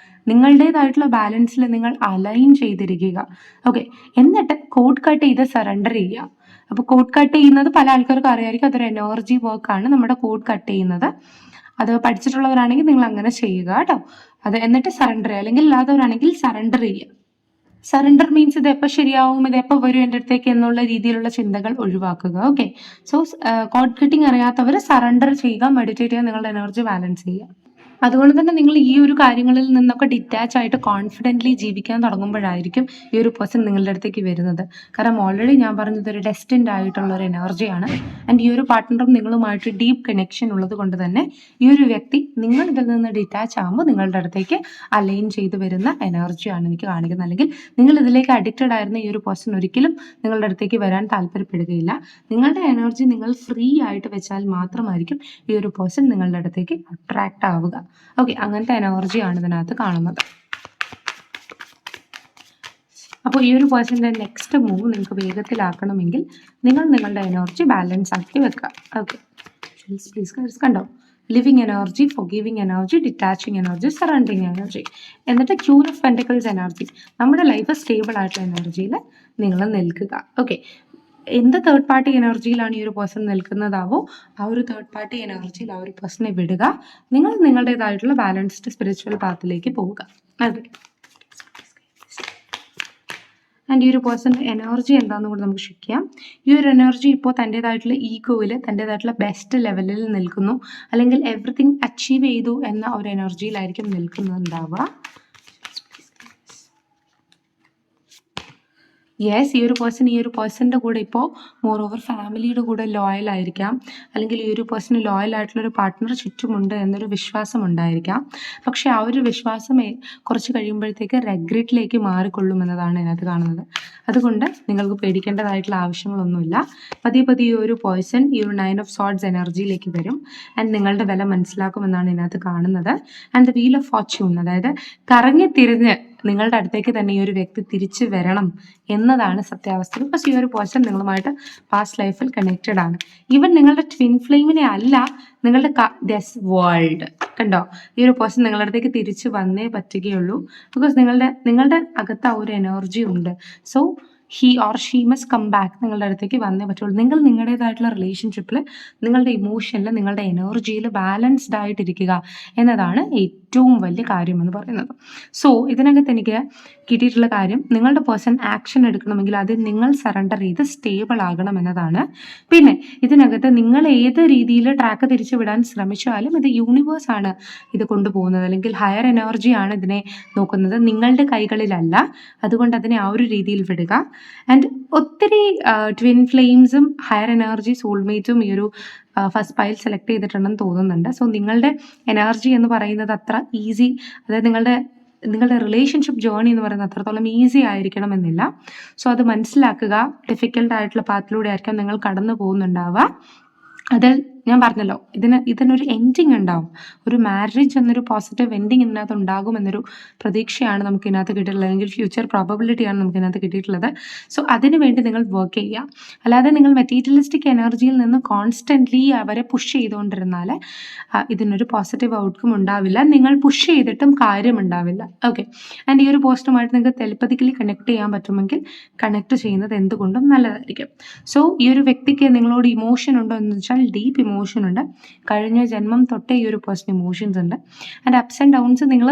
നിങ്ങളുടേതായിട്ടുള്ള ബാലൻസിൽ നിങ്ങൾ അലൈൻ ചെയ്തിരിക്കുക. ഓക്കെ, എന്നിട്ട് കോഡ് കട്ട് ചെയ്ത് സറണ്ടർ ചെയ്യുക. അപ്പോൾ കോഡ് കട്ട് ചെയ്യുന്നത് പല ആൾക്കാർക്കും അറിയാമായിരിക്കും, അതൊരു എനർജി വർക്കാണ് നമ്മുടെ കോഡ് കട്ട് ചെയ്യുന്നത്. അത് പഠിച്ചിട്ടുള്ളവരാണെങ്കിൽ നിങ്ങൾ അങ്ങനെ ചെയ്യുക കേട്ടോ. അത് എന്നിട്ട് സറണ്ടർ ചെയ്യുക, അല്ലെങ്കിൽ അല്ലാത്തവരാണെങ്കിൽ സറണ്ടർ ചെയ്യുക. സറണ്ടർ മീൻസ് ഇത് എപ്പോൾ ശരിയാവും, ഇത് എപ്പോൾ വരും എൻ്റെ അടുത്തേക്ക് എന്നുള്ള രീതിയിലുള്ള ചിന്തകൾ ഒഴിവാക്കുക. ഓക്കെ, സോ കോഡ് കട്ടിങ് അറിയാത്തവർ സറണ്ടർ ചെയ്യുക, മെഡിറ്റേറ്റ് ചെയ്യുക, നിങ്ങളുടെ എനർജി ബാലൻസ് ചെയ്യുക. അതുകൊണ്ട് തന്നെ നിങ്ങൾ ഈ ഒരു കാര്യങ്ങളിൽ നിന്നൊക്കെ ഡിറ്റാച്ച് ആയിട്ട് കോൺഫിഡൻ്റ്ലി ജീവിക്കാൻ തുടങ്ങുമ്പോഴായിരിക്കും ഈ ഒരു പേഴ്സൺ നിങ്ങളുടെ അടുത്തേക്ക് വരുന്നത്. കാരണം ഓൾറെഡി ഞാൻ പറഞ്ഞത് ഒരു ഡെസ്റ്റിൻഡ് ആയിട്ടുള്ള ഒരു എനർജിയാണ്. ആൻഡ് ഈ ഒരു പാർട്ട്ണറും നിങ്ങളുമായിട്ട് ഡീപ്പ് കണക്ഷൻ ഉള്ളത് കൊണ്ട് തന്നെ ഈ ഒരു വ്യക്തി നിങ്ങൾ ഇതിൽ നിന്ന് ഡിറ്റാച്ച് ആകുമ്പോൾ നിങ്ങളുടെ അടുത്തേക്ക് അലൈൻ ചെയ്ത് വരുന്ന എനർജിയാണ് എനിക്ക് കാണിക്കുന്നത്. അല്ലെങ്കിൽ നിങ്ങൾ ഇതിലേക്ക് അഡിക്റ്റഡ് ആയിരുന്ന ഈ ഒരു പേഴ്സൺ ഒരിക്കലും നിങ്ങളുടെ അടുത്തേക്ക് വരാൻ താല്പര്യപ്പെടുകയില്ല. നിങ്ങളുടെ എനർജി നിങ്ങൾ ഫ്രീ ആയിട്ട് വെച്ചാൽ മാത്രമായിരിക്കും ഈ ഒരു പേഴ്സൺ നിങ്ങളുടെ അടുത്തേക്ക് അട്രാക്റ്റ് ആവുക. ഓക്കെ, അങ്ങനത്തെ എനർജിയാണ് ഇതിനകത്ത് കാണുന്നത്. അപ്പോൾ ഈ ഒരു പേഴ്സൻ്റെ നെക്സ്റ്റ് മൂവ് നിങ്ങൾക്ക് വേഗത്തിലാക്കണമെങ്കിൽ നിങ്ങൾ നിങ്ങളുടെ എനർജി ബാലൻസ് ആക്കി വെക്കുക. ഓക്കെ, പ്ലീസ് കണ്ടോ, living energy, forgiving energy, detaching energy, surrendering energy, എന്നിട്ട് ക്യൂർ ഓഫ് പെൻറ്റക്കിൾസ് എനർജി. നമ്മുടെ ലൈഫ് സ്റ്റേബിൾ ആയിട്ടുള്ള എനർജിയിൽ നിങ്ങൾ നിൽക്കുക. ഓക്കെ, എന്ത് തേർഡ് പാർട്ടി എനർജിയിലാണ് ഈ ഒരു പേഴ്സൺ നിൽക്കുന്നതാവോ ആ ഒരു തേർഡ് പാർട്ടി എനർജിയിൽ ആ ഒരു പേഴ്സണെ വിടുക. നിങ്ങൾ നിങ്ങളുടേതായിട്ടുള്ള ബാലൻസ്ഡ് സ്പിരിച്വൽ പാത്തിലേക്ക് പോവുക. അതെ, ആൻഡ് ഈ ഒരു പേഴ്സൻ്റെ എനർജി എന്താണെന്ന് കൂടി നമുക്ക് ചെക്ക് ചെയ്യാം. ഈ ഒരു എനർജി ഇപ്പോൾ തൻ്റേതായിട്ടുള്ള ഈഗോയിൽ തൻ്റേതായിട്ടുള്ള ബെസ്റ്റ് ലെവലിൽ നിൽക്കുന്നു, അല്ലെങ്കിൽ എവറിത്തിങ് അച്ചീവ് ചെയ്തു എന്ന ഒരു എനർജിയിലായിരിക്കും നിൽക്കുന്നുണ്ടാവുക. യെസ്, ഈ ഒരു പേഴ്സൻ്റെ കൂടെ ഇപ്പോൾ മോർ ഓവർ ഫാമിലിയുടെ കൂടെ ലോയൽ ആയിരിക്കാം, അല്ലെങ്കിൽ ഈ ഒരു പേഴ്സണ് ലോയൽ ആയിട്ടുള്ളൊരു പാർട്ട്ണർ ചുറ്റുമുണ്ട് എന്നൊരു വിശ്വാസം ഉണ്ടായിരിക്കാം. പക്ഷേ ആ ഒരു വിശ്വാസം കുറച്ച് കഴിയുമ്പോഴത്തേക്ക് റെഗ്രറ്റിലേക്ക് മാറിക്കൊള്ളുമെന്നതാണ് ഇതിനകത്ത് കാണുന്നത്. അതുകൊണ്ട് നിങ്ങൾക്ക് പേടിക്കേണ്ടതായിട്ടുള്ള ആവശ്യങ്ങളൊന്നുമില്ല. പതിയെ ഈ ഒരു പേഴ്സൺ ഈ ഒരു 9 ഓഫ് സോർഡ്സ് എനർജിയിലേക്ക് വരും ആൻഡ് നിങ്ങളുടെ വില മനസ്സിലാക്കുമെന്നാണ് ഇതിനകത്ത് കാണുന്നത്. And the wheel of Fortune, അതായത് കറങ്ങി തിരിഞ്ഞ് നിങ്ങളുടെ അടുത്തേക്ക് തന്നെ ഈ ഒരു വ്യക്തി തിരിച്ചു വരണം എന്നതാണ് സത്യാവസ്ഥ. ബിക്കോസ് ഈ ഒരു പേഴ്സൺ നിങ്ങളുമായിട്ട് പാസ്റ്റ് ലൈഫിൽ കണക്റ്റഡ് ആണ്. ഈവൻ നിങ്ങളുടെ ട്വിൻ ഫ്ലെയിമിനെ അല്ല, നിങ്ങളുടെ വേൾഡ് കണ്ടോ, ഈ ഒരു പേഴ്സൺ നിങ്ങളുടെ അടുത്തേക്ക് തിരിച്ചു വന്നേ പറ്റുകയുള്ളൂ. ബിക്കോസ് നിങ്ങളുടെ അകത്ത് ആ ഒരു എനർജി ഉണ്ട്. So he or she must come back, നിങ്ങളുടെ അടുത്തേക്ക് വന്നേ പറ്റുള്ളൂ. നിങ്ങൾ നിങ്ങളുടേതായിട്ടുള്ള റിലേഷൻഷിപ്പിൽ, നിങ്ങളുടെ ഇമോഷനിൽ, നിങ്ങളുടെ എനർജിയിൽ ബാലൻസ്ഡ് ആയിട്ടിരിക്കുക എന്നതാണ് ഏറ്റവും വലിയ കാര്യം എന്ന് പറയുന്നത്. സോ ഇതിനകത്ത് എനിക്ക് കിട്ടിയിട്ടുള്ള കാര്യം, നിങ്ങളുടെ പേഴ്സൺ ആക്ഷൻ എടുക്കണമെങ്കിൽ അത് നിങ്ങൾ സറണ്ടർ ചെയ്ത് സ്റ്റേബിൾ ആകണം എന്നതാണ്. പിന്നെ ഇതിനകത്ത് നിങ്ങൾ ഏത് രീതിയിൽ ട്രാക്ക് തിരിച്ചു വിടാൻ ശ്രമിച്ചാലും ഇത് യൂണിവേഴ്സാണ് ഇത് കൊണ്ടുപോകുന്നത്, അല്ലെങ്കിൽ ഹയർ എനർജിയാണ് ഇതിനെ നോക്കുന്നത്, നിങ്ങളുടെ കൈകളിലല്ല. അതുകൊണ്ട് അതിനെ ആ ഒരു രീതിയിൽ വിടുക. ആൻഡ് ഒത്തിരി ട്വിൻ ഫ്ലെയിംസും ഹയർ എനർജി സോൾമേറ്റും ഈ ഒരു ഫസ്റ്റ് പൈൽ സെലക്ട് ചെയ്തിട്ടുണ്ടെന്ന് തോന്നുന്നുണ്ട്. സോ നിങ്ങളുടെ എനർജി എന്ന് പറയുന്നത് അത്ര ഈസി, അതായത് നിങ്ങളുടെ റിലേഷൻഷിപ്പ് ജേർണി എന്ന് പറയുന്നത് അത്രത്തോളം ഈസി ആയിരിക്കണം എന്നില്ല. സോ അത് മനസ്സിലാക്കുക. ഡിഫിക്കൽട്ട് ആയിട്ടുള്ള പാത്തിലൂടെ ആയിരിക്കാം നിങ്ങൾ കടന്നു പോകുന്നുണ്ടാവുക. അതിൽ ഞാൻ പറഞ്ഞല്ലോ, ഇതിനൊരു എൻഡിങ് ഉണ്ടാവും. ഒരു മാരേജ് എന്നൊരു പോസിറ്റീവ് എൻഡിങ് ഇതിനകത്ത് ഉണ്ടാകും എന്നൊരു പ്രതീക്ഷയാണ് നമുക്ക് ഇതിനകത്ത് കിട്ടിയിട്ടുള്ളത്, അല്ലെങ്കിൽ ഫ്യൂച്ചർ പ്രോബബിലിറ്റിയാണ് നമുക്ക് ഇതിനകത്ത് കിട്ടിയിട്ടുള്ളത്. സോ അതിന് വേണ്ടി നിങ്ങൾ വർക്ക് ചെയ്യുക. അല്ലാതെ നിങ്ങൾ മെറ്റീരിയലിസ്റ്റിക് എനർജിയിൽ നിന്ന് കോൺസ്റ്റന്റ്ലി അവരെ പുഷ് ചെയ്തുകൊണ്ടിരുന്നാൽ ഇതിനൊരു പോസിറ്റീവ് ഔട്ട്കം ഉണ്ടാവില്ല. നിങ്ങൾ പുഷ് ചെയ്തിട്ടും കാര്യമുണ്ടാവില്ല. ഓക്കെ, ആൻഡ് ഈ ഒരു പോസ്റ്റുമായിട്ട് നിങ്ങൾക്ക് ടെലിപ്പതിക്കലി കണക്ട് ചെയ്യാൻ പറ്റുമെങ്കിൽ കണക്ട് ചെയ്യുന്നത് എന്തുകൊണ്ടും നല്ലതായിരിക്കും. സോ ഈ ഒരു വ്യക്തിക്ക് നിങ്ങളോട് ഇമോഷൻ ഉണ്ടോ എന്ന് വെച്ചാൽ ഡീപ്പ് ഇമോഷൻ ഉണ്ട്. കഴിഞ്ഞ ജന്മം തൊട്ടേ ഈ ഒരു പേഴ്സൺ ഇമോഷൻസ് ഉണ്ട്. ആൻഡ് അപ്സ് ആൻഡ് ഡൗൺസ് നിങ്ങൾ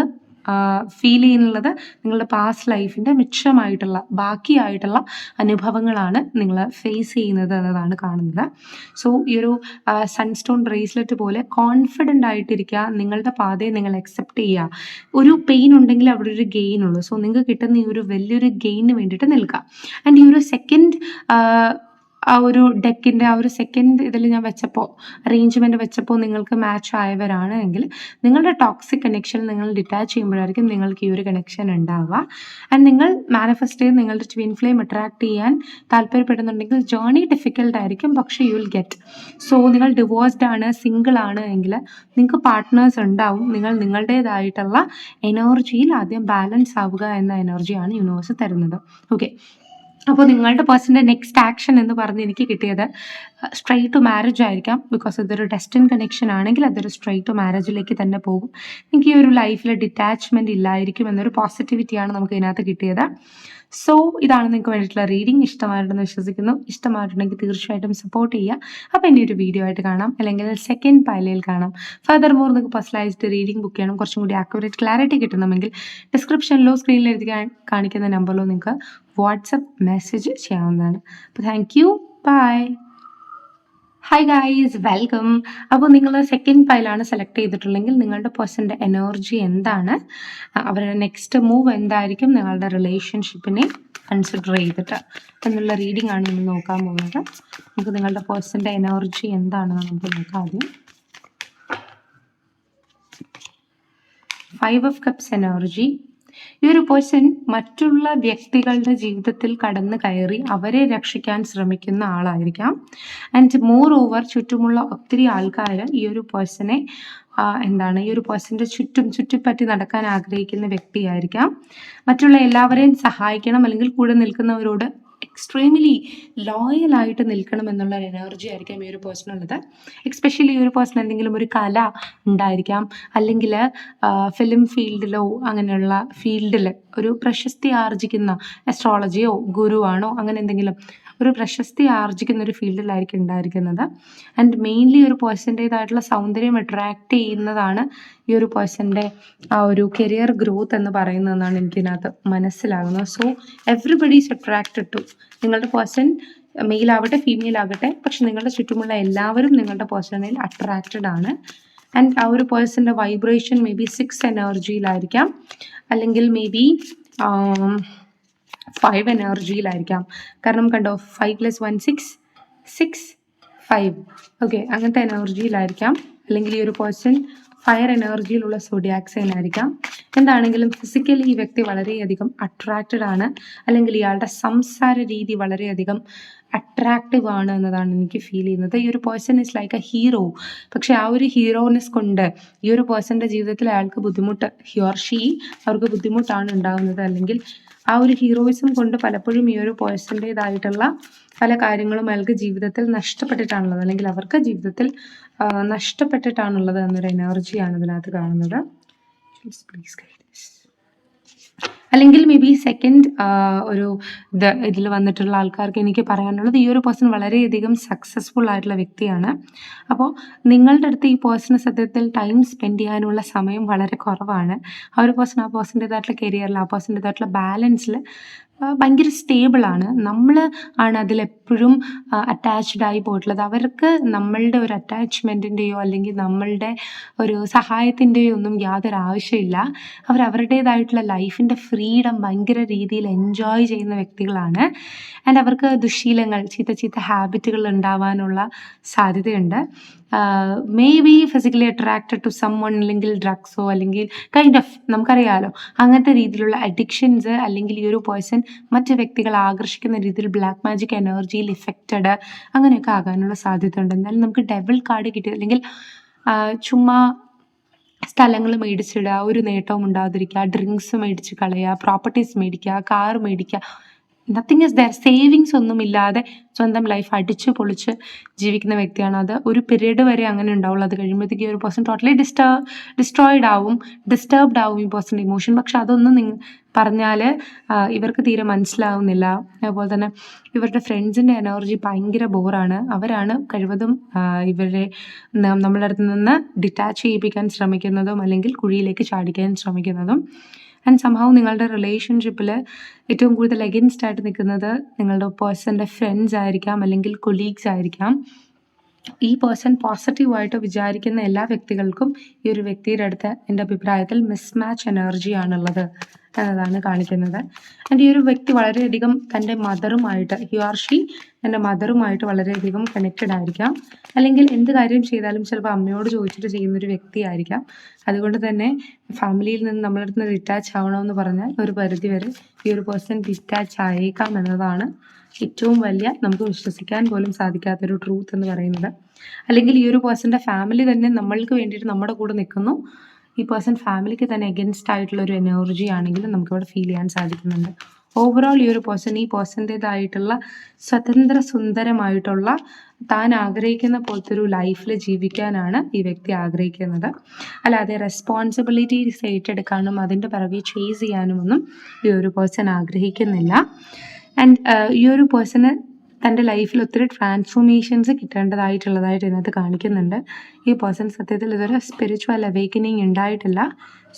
ഫീൽ ചെയ്യുന്നുള്ളത് നിങ്ങളുടെ പാസ്റ്റ് ലൈഫിൻ്റെ മിച്ചമായിട്ടുള്ള ബാക്കിയായിട്ടുള്ള അനുഭവങ്ങളാണ് നിങ്ങൾ ഫേസ് ചെയ്യുന്നത് എന്നതാണ് കാണുന്നത്. സോ ഈ ഒരു സൺസ്റ്റോൺ ബ്രേസ്ലെറ്റ് പോലെ കോൺഫിഡൻ്റ് ആയിട്ടിരിക്കുക, നിങ്ങളുടെ പാതയെ നിങ്ങൾ അക്സെപ്റ്റ് ചെയ്യുക. ഒരു പെയിൻ ഉണ്ടെങ്കിൽ അവിടെ ഒരു ഗെയിൻ ഉള്ളൂ. സോ നിങ്ങൾക്ക് കിട്ടുന്ന ഈ ഒരു വലിയൊരു ഗെയിനിന് വേണ്ടിയിട്ട് നിൽക്കുക. ആൻഡ് ഈ ഒരു സെക്കൻഡ് ആ ഒരു ഡെക്കിൻ്റെ ആ ഒരു സെക്കൻഡ് ഇതിൽ ഞാൻ വെച്ചപ്പോൾ, അറേഞ്ച്മെൻറ്റ് വെച്ചപ്പോൾ നിങ്ങൾക്ക് മാച്ച് ആയവരാണ് എങ്കിൽ നിങ്ങളുടെ ടോക്സിക് കണക്ഷൻ നിങ്ങൾ ഡിറ്റാച്ച് ചെയ്യുമ്പോഴായിരിക്കും നിങ്ങൾക്ക് ഈ ഒരു കണക്ഷൻ ഉണ്ടാവുക. ആൻഡ് നിങ്ങൾ മാനിഫെസ്റ്റ് ചെയ്ത് നിങ്ങളുടെ ട്വിൻ ഫ്ലെയിം അട്രാക്ട് ചെയ്യാൻ താല്പര്യപ്പെടുന്നുണ്ടെങ്കിൽ ജേർണി ഡിഫിക്കൽട്ട് ആയിരിക്കും, പക്ഷേ യു വിൽ ഗെറ്റ്. സോ നിങ്ങൾ ഡിവോഴ്സ്ഡ് ആണ്, സിംഗിൾ ആണ് എങ്കിൽ നിങ്ങൾക്ക് പാർട്ട്നേഴ്സ് ഉണ്ടാവും. നിങ്ങൾ നിങ്ങളുടേതായിട്ടുള്ള എനർജിയിൽ ആദ്യം ബാലൻസ് ആവുക എന്ന എനർജിയാണ് യൂണിവേഴ്സ് തരുന്നത്. ഓക്കെ, അപ്പോൾ നിങ്ങളുടെ പേഴ്സൻ്റെ നെക്സ്റ്റ് ആക്ഷൻ എന്ന് പറഞ്ഞ് എനിക്ക് കിട്ടിയത് സ്ട്രൈറ്റ് ടു മാരേജ് ആയിരിക്കാം. ബിക്കോസ് ഇതൊരു ഡെസ്റ്റിൻ കണക്ഷൻ ആണെങ്കിൽ അതൊരു സ്ട്രൈറ്റ് ടു മാരേജിലേക്ക് തന്നെ പോകും. എനിക്ക് ഈ ഒരു ലൈഫിൽ ഡിറ്റാച്ച്മെൻറ്റ് ഇല്ലായിരിക്കും എന്നൊരു പോസിറ്റിവിറ്റിയാണ് നമുക്ക് ഇതിനകത്ത് കിട്ടിയത്. സോ ഇതാണ് നിങ്ങൾക്ക് വേണ്ടിയിട്ടുള്ള റീഡിങ്. ഇഷ്ടമായിട്ടുണ്ടെന്ന് വിശ്വസിക്കുന്നു. ഇഷ്ടമായിട്ടുണ്ടെങ്കിൽ തീർച്ചയായിട്ടും സപ്പോർട്ട് ചെയ്യുക. അപ്പോൾ എൻ്റെ ഒരു വീഡിയോ ആയിട്ട് കാണാം, അല്ലെങ്കിൽ സെക്കൻഡ് പൈലയിൽ കാണാം. ഫർദർ മോർ നിങ്ങൾക്ക് പേഴ്സണലൈസ്ഡ് റീഡിംഗ് ബുക്ക് ചെയ്യണം, കുറച്ചും കൂടി ആക്യുറേറ്റ് ക്ലാരിറ്റി കിട്ടണമെങ്കിൽ ഡിസ്ക്രിപ്ഷനിലോ സ്ക്രീനിൽ എഴുതി കാണിക്കുന്ന നമ്പറിലോ നിങ്ങൾക്ക് വാട്സപ്പ് മെസ്സേജ് ചെയ്യാവുന്നതാണ്. അപ്പോൾ thank you, bye. Hi guys, welcome. അപ്പോൾ നിങ്ങൾ സെക്കൻഡ് പൈലാണ് സെലക്ട് ചെയ്തിട്ടുള്ളെങ്കിൽ നിങ്ങളുടെ പേഴ്സൻ്റെ എനർജി എന്താണ്, അവരുടെ നെക്സ്റ്റ് മൂവ് എന്തായിരിക്കും നിങ്ങളുടെ റിലേഷൻഷിപ്പിനെ കൺസിഡർ ചെയ്തിട്ട് എന്നുള്ള റീഡിംഗ് ആണ് ഇന്ന് നോക്കാൻ പോകുന്നത്. നമുക്ക് നിങ്ങളുടെ പേഴ്സൻ്റെ എനർജി എന്താണെന്ന് നമുക്ക് നോക്കാം. ആദ്യം 5 of Cups എനർജി. ഈ ഒരു പേഴ്സൺ മറ്റുള്ള വ്യക്തികളുടെ ജീവിതത്തിൽ കടന്നു കയറി അവരെ രക്ഷിക്കാൻ ശ്രമിക്കുന്ന ആളായിരിക്കാം. ആൻഡ് മോർ ഓവർ ചുറ്റുമുള്ള ഒത്തിരി ആൾക്കാർ ഈ ഒരു പേഴ്സണെ ഈ ഒരു പേഴ്സൻ്റെ ചുറ്റിപ്പറ്റി നടക്കാൻ ആഗ്രഹിക്കുന്ന വ്യക്തിയായിരിക്കാം. മറ്റുള്ള എല്ലാവരെയും സഹായിക്കണം, അല്ലെങ്കിൽ കൂടെ നിൽക്കുന്നവരോട് എക്സ്ട്രീംലി ലോയലായിട്ട് നിൽക്കണം എന്നുള്ള ഒരു എനർജി ആയിരിക്കാം ഈ ഒരു പേഴ്സണുള്ളത്. എക്സ്പെഷ്യലി ഈ ഒരു പേഴ്സൺ എന്തെങ്കിലും ഒരു കല ഉണ്ടായിരിക്കാം, അല്ലെങ്കിൽ ഫിലിം ഫീൽഡിലോ അങ്ങനെയുള്ള ഫീൽഡിൽ ഒരു പ്രശസ്തി ആർജിക്കുന്ന, അസ്ട്രോളജിയോ ഗുരുവാണോ അങ്ങനെ എന്തെങ്കിലും ഒരു പ്രശസ്തി ആർജിക്കുന്ന ഒരു ഫീൽഡിലായിരിക്കും ഉണ്ടായിരിക്കുന്നത്. ആൻഡ് മെയിൻലി ഒരു പേഴ്സൻ്റേതായിട്ടുള്ള സൗന്ദര്യം അട്രാക്റ്റ് ചെയ്യുന്നതാണ് ഈ ഒരു പേഴ്സൻ്റെ ആ ഒരു കരിയർ ഗ്രോത്ത് എന്ന് പറയുന്നതെന്നാണ് എനിക്കിതിനകത്ത് മനസ്സിലാകുന്നത്. So everybody is attracted to നിങ്ങളുടെ പേഴ്സൺ, മെയിൽ ആവട്ടെ ഫീമെയിൽ ആകട്ടെ, പക്ഷെ നിങ്ങളുടെ ചുറ്റുമുള്ള എല്ലാവരും നിങ്ങളുടെ പേഴ്സണിൽ അട്രാക്റ്റഡ് ആണ്. ആൻഡ് ആ ഒരു പേഴ്സൻ്റെ വൈബ്രേഷൻ മേ ബി 6 എനർജിയിലായിരിക്കാം, അല്ലെങ്കിൽ മേ ബി 5 എനർജിയിലായിരിക്കാം. കാരണം കണ്ടോ, 5 + 1 6, 6 5. ഓക്കെ, അങ്ങനത്തെ എനർജിയിലായിരിക്കാം. അല്ലെങ്കിൽ ഈ ഒരു പേഴ്സൺ ഫയർ എനർജിയിലുള്ള സോഡിയാക് സൈൻ ആയിരിക്കാം. എന്താണെങ്കിലും ഫിസിക്കലി ഈ വ്യക്തി വളരെയധികം അട്രാക്റ്റഡ് ആണ്, അല്ലെങ്കിൽ ഇയാളുടെ സംസാര രീതി വളരെയധികം അട്രാക്റ്റീവ് ആണ് എന്നതാണ് എനിക്ക് ഫീൽ ചെയ്യുന്നത്. ഈ ഒരു person is like A hero. പക്ഷെ ആ ഒരു ഹീറോനെസ് കൊണ്ട് ഈ ഒരു പേഴ്സൻ്റെ ജീവിതത്തിൽ അയാൾക്ക് ബുദ്ധിമുട്ട്, ഹി ഓർ ഷീ അവർക്ക് ബുദ്ധിമുട്ടാണ് ഉണ്ടാകുന്നത്. അല്ലെങ്കിൽ ആ ഒരു ഹീറോയിസം കൊണ്ട് പലപ്പോഴും ഈ ഒരു പേഴ്സൻ്റേതായിട്ടുള്ള പല കാര്യങ്ങളും അയാൾക്ക് ജീവിതത്തിൽ നഷ്ടപ്പെട്ടിട്ടാണുള്ളത്, അല്ലെങ്കിൽ അവർക്ക് ജീവിതത്തിൽ നഷ്ടപ്പെട്ടിട്ടാണുള്ളത് എന്നൊരു എനർജിയാണ് ഇതിനകത്ത് കാണുന്നത്. Please guide. അല്ലെങ്കിൽ മേ ബി സെക്കൻഡ് ഒരു ഇതിൽ വന്നിട്ടുള്ള ആൾക്കാർക്ക് എനിക്ക് പറയാനുള്ളത്, ഈ ഒരു പേഴ്സൺ വളരെയധികം സക്സസ്ഫുൾ ആയിട്ടുള്ള വ്യക്തിയാണ്. അപ്പോൾ നിങ്ങളുടെ അടുത്ത് ഈ പേഴ്സണ് സത്യത്തിൽ ടൈം സ്പെൻഡ് ചെയ്യാനുള്ള സമയം വളരെ കുറവാണ്. ആ ഒരു പേഴ്സൺ ആ പേഴ്സൻ്റേതായിട്ടുള്ള കരിയറിൽ, ആ പേഴ്സൻ്റേതായിട്ടുള്ള ബാലൻസിൽ ഭയങ്കര സ്റ്റേബിളാണ്. നമ്മൾ ആണ് അതിലെപ്പോഴും അറ്റാച്ച്ഡ് ആയി പോയിട്ടുള്ളത്. അവർക്ക് നമ്മളുടെ ഒരു അറ്റാച്ച്മെൻറ്റിൻ്റെയോ അല്ലെങ്കിൽ നമ്മളുടെ ഒരു സഹായത്തിൻ്റെയോ ഒന്നും യാതൊരു ആവശ്യമില്ല. അവരുടേതായിട്ടുള്ള ലൈഫിൻ്റെ ഫ്രീഡം ഭയങ്കര രീതിയിൽ എൻജോയ് ചെയ്യുന്ന വ്യക്തികളാണ്. ആൻഡ് അവർക്ക് ദുശ്ശീലങ്ങൾ, ചീത്ത ഹാബിറ്റുകൾ ഉണ്ടാവാനുള്ള സാധ്യതയുണ്ട്. May be physically attracted to someone, അല്ലെങ്കിൽ ഡ്രഗ്സോ അല്ലെങ്കിൽ കൈൻഡ് ഓഫ് നമുക്കറിയാമല്ലോ അങ്ങനത്തെ രീതിയിലുള്ള അഡിക്ഷൻസ്, അല്ലെങ്കിൽ ഈ ഒരു പേഴ്സൺ മറ്റ് വ്യക്തികളെ ആകർഷിക്കുന്ന രീതിയിൽ ബ്ലാക്ക് മാജിക് എനർജിയിൽ ഇഫക്റ്റഡ് അങ്ങനെയൊക്കെ ആകാനുള്ള സാധ്യതയുണ്ട്. എന്നാലും നമുക്ക് ഡെവിൾ കാർഡ് കിട്ടി അല്ലെങ്കിൽ ചുമ്മാ സ്ഥലങ്ങൾ മേടിച്ചിടുക, ഒരു നേട്ടവും ഉണ്ടാകാതിരിക്കുക, ഡ്രിങ്ക്സ് മേടിച്ച് കളയുക, പ്രോപ്പർട്ടീസ് മേടിക്കുക, കാർ മേടിക്കുക, നത്തിങ് ഇസ് ദെയർ. സേവിങ്സ് ഒന്നും ഇല്ലാതെ സ്വന്തം ലൈഫ് അടിച്ചു പൊളിച്ച് ജീവിക്കുന്ന വ്യക്തിയാണ്. അത് ഒരു പീരീഡ് വരെ അങ്ങനെ ഉണ്ടാവുള്ളൂ. അത് കഴിയുമ്പോഴത്തേക്ക് ഈ ഒരു പേഴ്സൺ ടോട്ടലി ഡിസ്ട്രോയിഡ് ആവും, ഡിസ്റ്റർബ്ഡ് ആവും ഈ പേഴ്സൻ്റെ ഇമോഷൻ. പക്ഷെ അതൊന്നും പറഞ്ഞാൽ ഇവർക്ക് തീരെ മനസ്സിലാവുന്നില്ല. അതുപോലെ തന്നെ ഇവരുടെ ഫ്രണ്ട്സിൻ്റെ എനർജി ഭയങ്കര ബോറാണ്. അവരാണ് കഴിവതും ഇവരെ നമ്മളുടെ അടുത്ത് നിന്ന് ഡിറ്റാച്ച് ചെയ്യിപ്പിക്കാൻ ശ്രമിക്കുന്നതും അല്ലെങ്കിൽ കുഴിയിലേക്ക് ചാടിക്കാൻ ശ്രമിക്കുന്നതും. ആൻഡ് സംഹൗ നിങ്ങളുടെ റിലേഷൻഷിപ്പിൽ ഏറ്റവും കൂടുതൽ എഗൻസ്റ്റ് ആയിട്ട് നിൽക്കുന്നത് നിങ്ങളുടെ പേഴ്സൻ്റെ ഫ്രണ്ട്സ് ആയിരിക്കാം, അല്ലെങ്കിൽ കൊളീഗ്സ് ആയിരിക്കാം. ഈ പേഴ്സൺ പോസിറ്റീവായിട്ട് വിചാരിക്കുന്ന എല്ലാ വ്യക്തികൾക്കും ഈ ഒരു വ്യക്തിയുടെ അടുത്ത് എൻ്റെ അഭിപ്രായത്തിൽ മിസ്മാച്ച് എനർജിയാണുള്ളത് എന്നതാണ് കാണിക്കുന്നത്. ആൻഡ് ഈ ഒരു വ്യക്തി വളരെയധികം തൻ്റെ മദറുമായിട്ട്, ഹി ഓർ ഷീ എൻ്റെ മദറുമായിട്ട് വളരെയധികം കണക്റ്റഡ് ആയിരിക്കാം. അല്ലെങ്കിൽ എന്ത് കാര്യം ചെയ്താലും ചിലപ്പോൾ അമ്മയോട് ചോദിച്ചിട്ട് ചെയ്യുന്നൊരു വ്യക്തിയായിരിക്കാം. അതുകൊണ്ട് തന്നെ ഫാമിലിയിൽ നിന്ന് നമ്മളുടെ അടുത്ത് നിന്ന് ഡിറ്റാച്ച് ആവണമെന്ന് പറഞ്ഞാൽ ഒരു പരിധി വരെ ഈ ഒരു പേഴ്സൺ ഡിറ്റാച്ച് ആയേക്കാം എന്നതാണ് ഏറ്റവും വലിയ നമുക്ക് വിശ്വസിക്കാൻ പോലും സാധിക്കാത്തൊരു ട്രൂത്ത് എന്ന് പറയുന്നത്. അല്ലെങ്കിൽ ഈ ഒരു പേഴ്സൻ്റെ ഫാമിലി തന്നെ നമ്മൾക്ക് വേണ്ടിയിട്ട് നമ്മുടെ കൂടെ നിൽക്കുന്നു. ഈ പേഴ്സൺ ഫാമിലിക്ക് തന്നെ എഗൻസ്റ്റ് ആയിട്ടുള്ള ഒരു എനർജി ആണെങ്കിലും നമുക്കിവിടെ ഫീൽ ചെയ്യാൻ സാധിക്കുന്നുണ്ട്. ഓവറോൾ ഈ ഒരു പേഴ്സൺ ഈ പേഴ്സൻ്റേതായിട്ടുള്ള സ്വതന്ത്ര സുന്ദരമായിട്ടുള്ള താൻ ആഗ്രഹിക്കുന്ന പോലത്തെ ഒരു ലൈഫിൽ ജീവിക്കാനാണ് ഈ വ്യക്തി ആഗ്രഹിക്കുന്നത്. അല്ലാതെ റെസ്പോൺസിബിലിറ്റീസ് ഏറ്റെടുക്കാനും അതിൻ്റെ പിറകെ ചേസ് ചെയ്യാനും ഒന്നും ഈ ഒരു പേഴ്സൺ ആഗ്രഹിക്കുന്നില്ല. ആൻഡ് ഈ ഒരു പേഴ്സണ് തൻ്റെ ലൈഫിൽ ഒത്തിരി ട്രാൻസ്ഫോർമേഷൻസ് കിട്ടേണ്ടതായിട്ടുള്ളതായിട്ട് ഇതിനകത്ത് കാണിക്കുന്നുണ്ട്. ഈ പേഴ്സൺ സത്യത്തിൽ ഇതൊരു സ്പിരിച്വൽ അവേക്കനിങ് ഉണ്ടായിട്ടില്ല.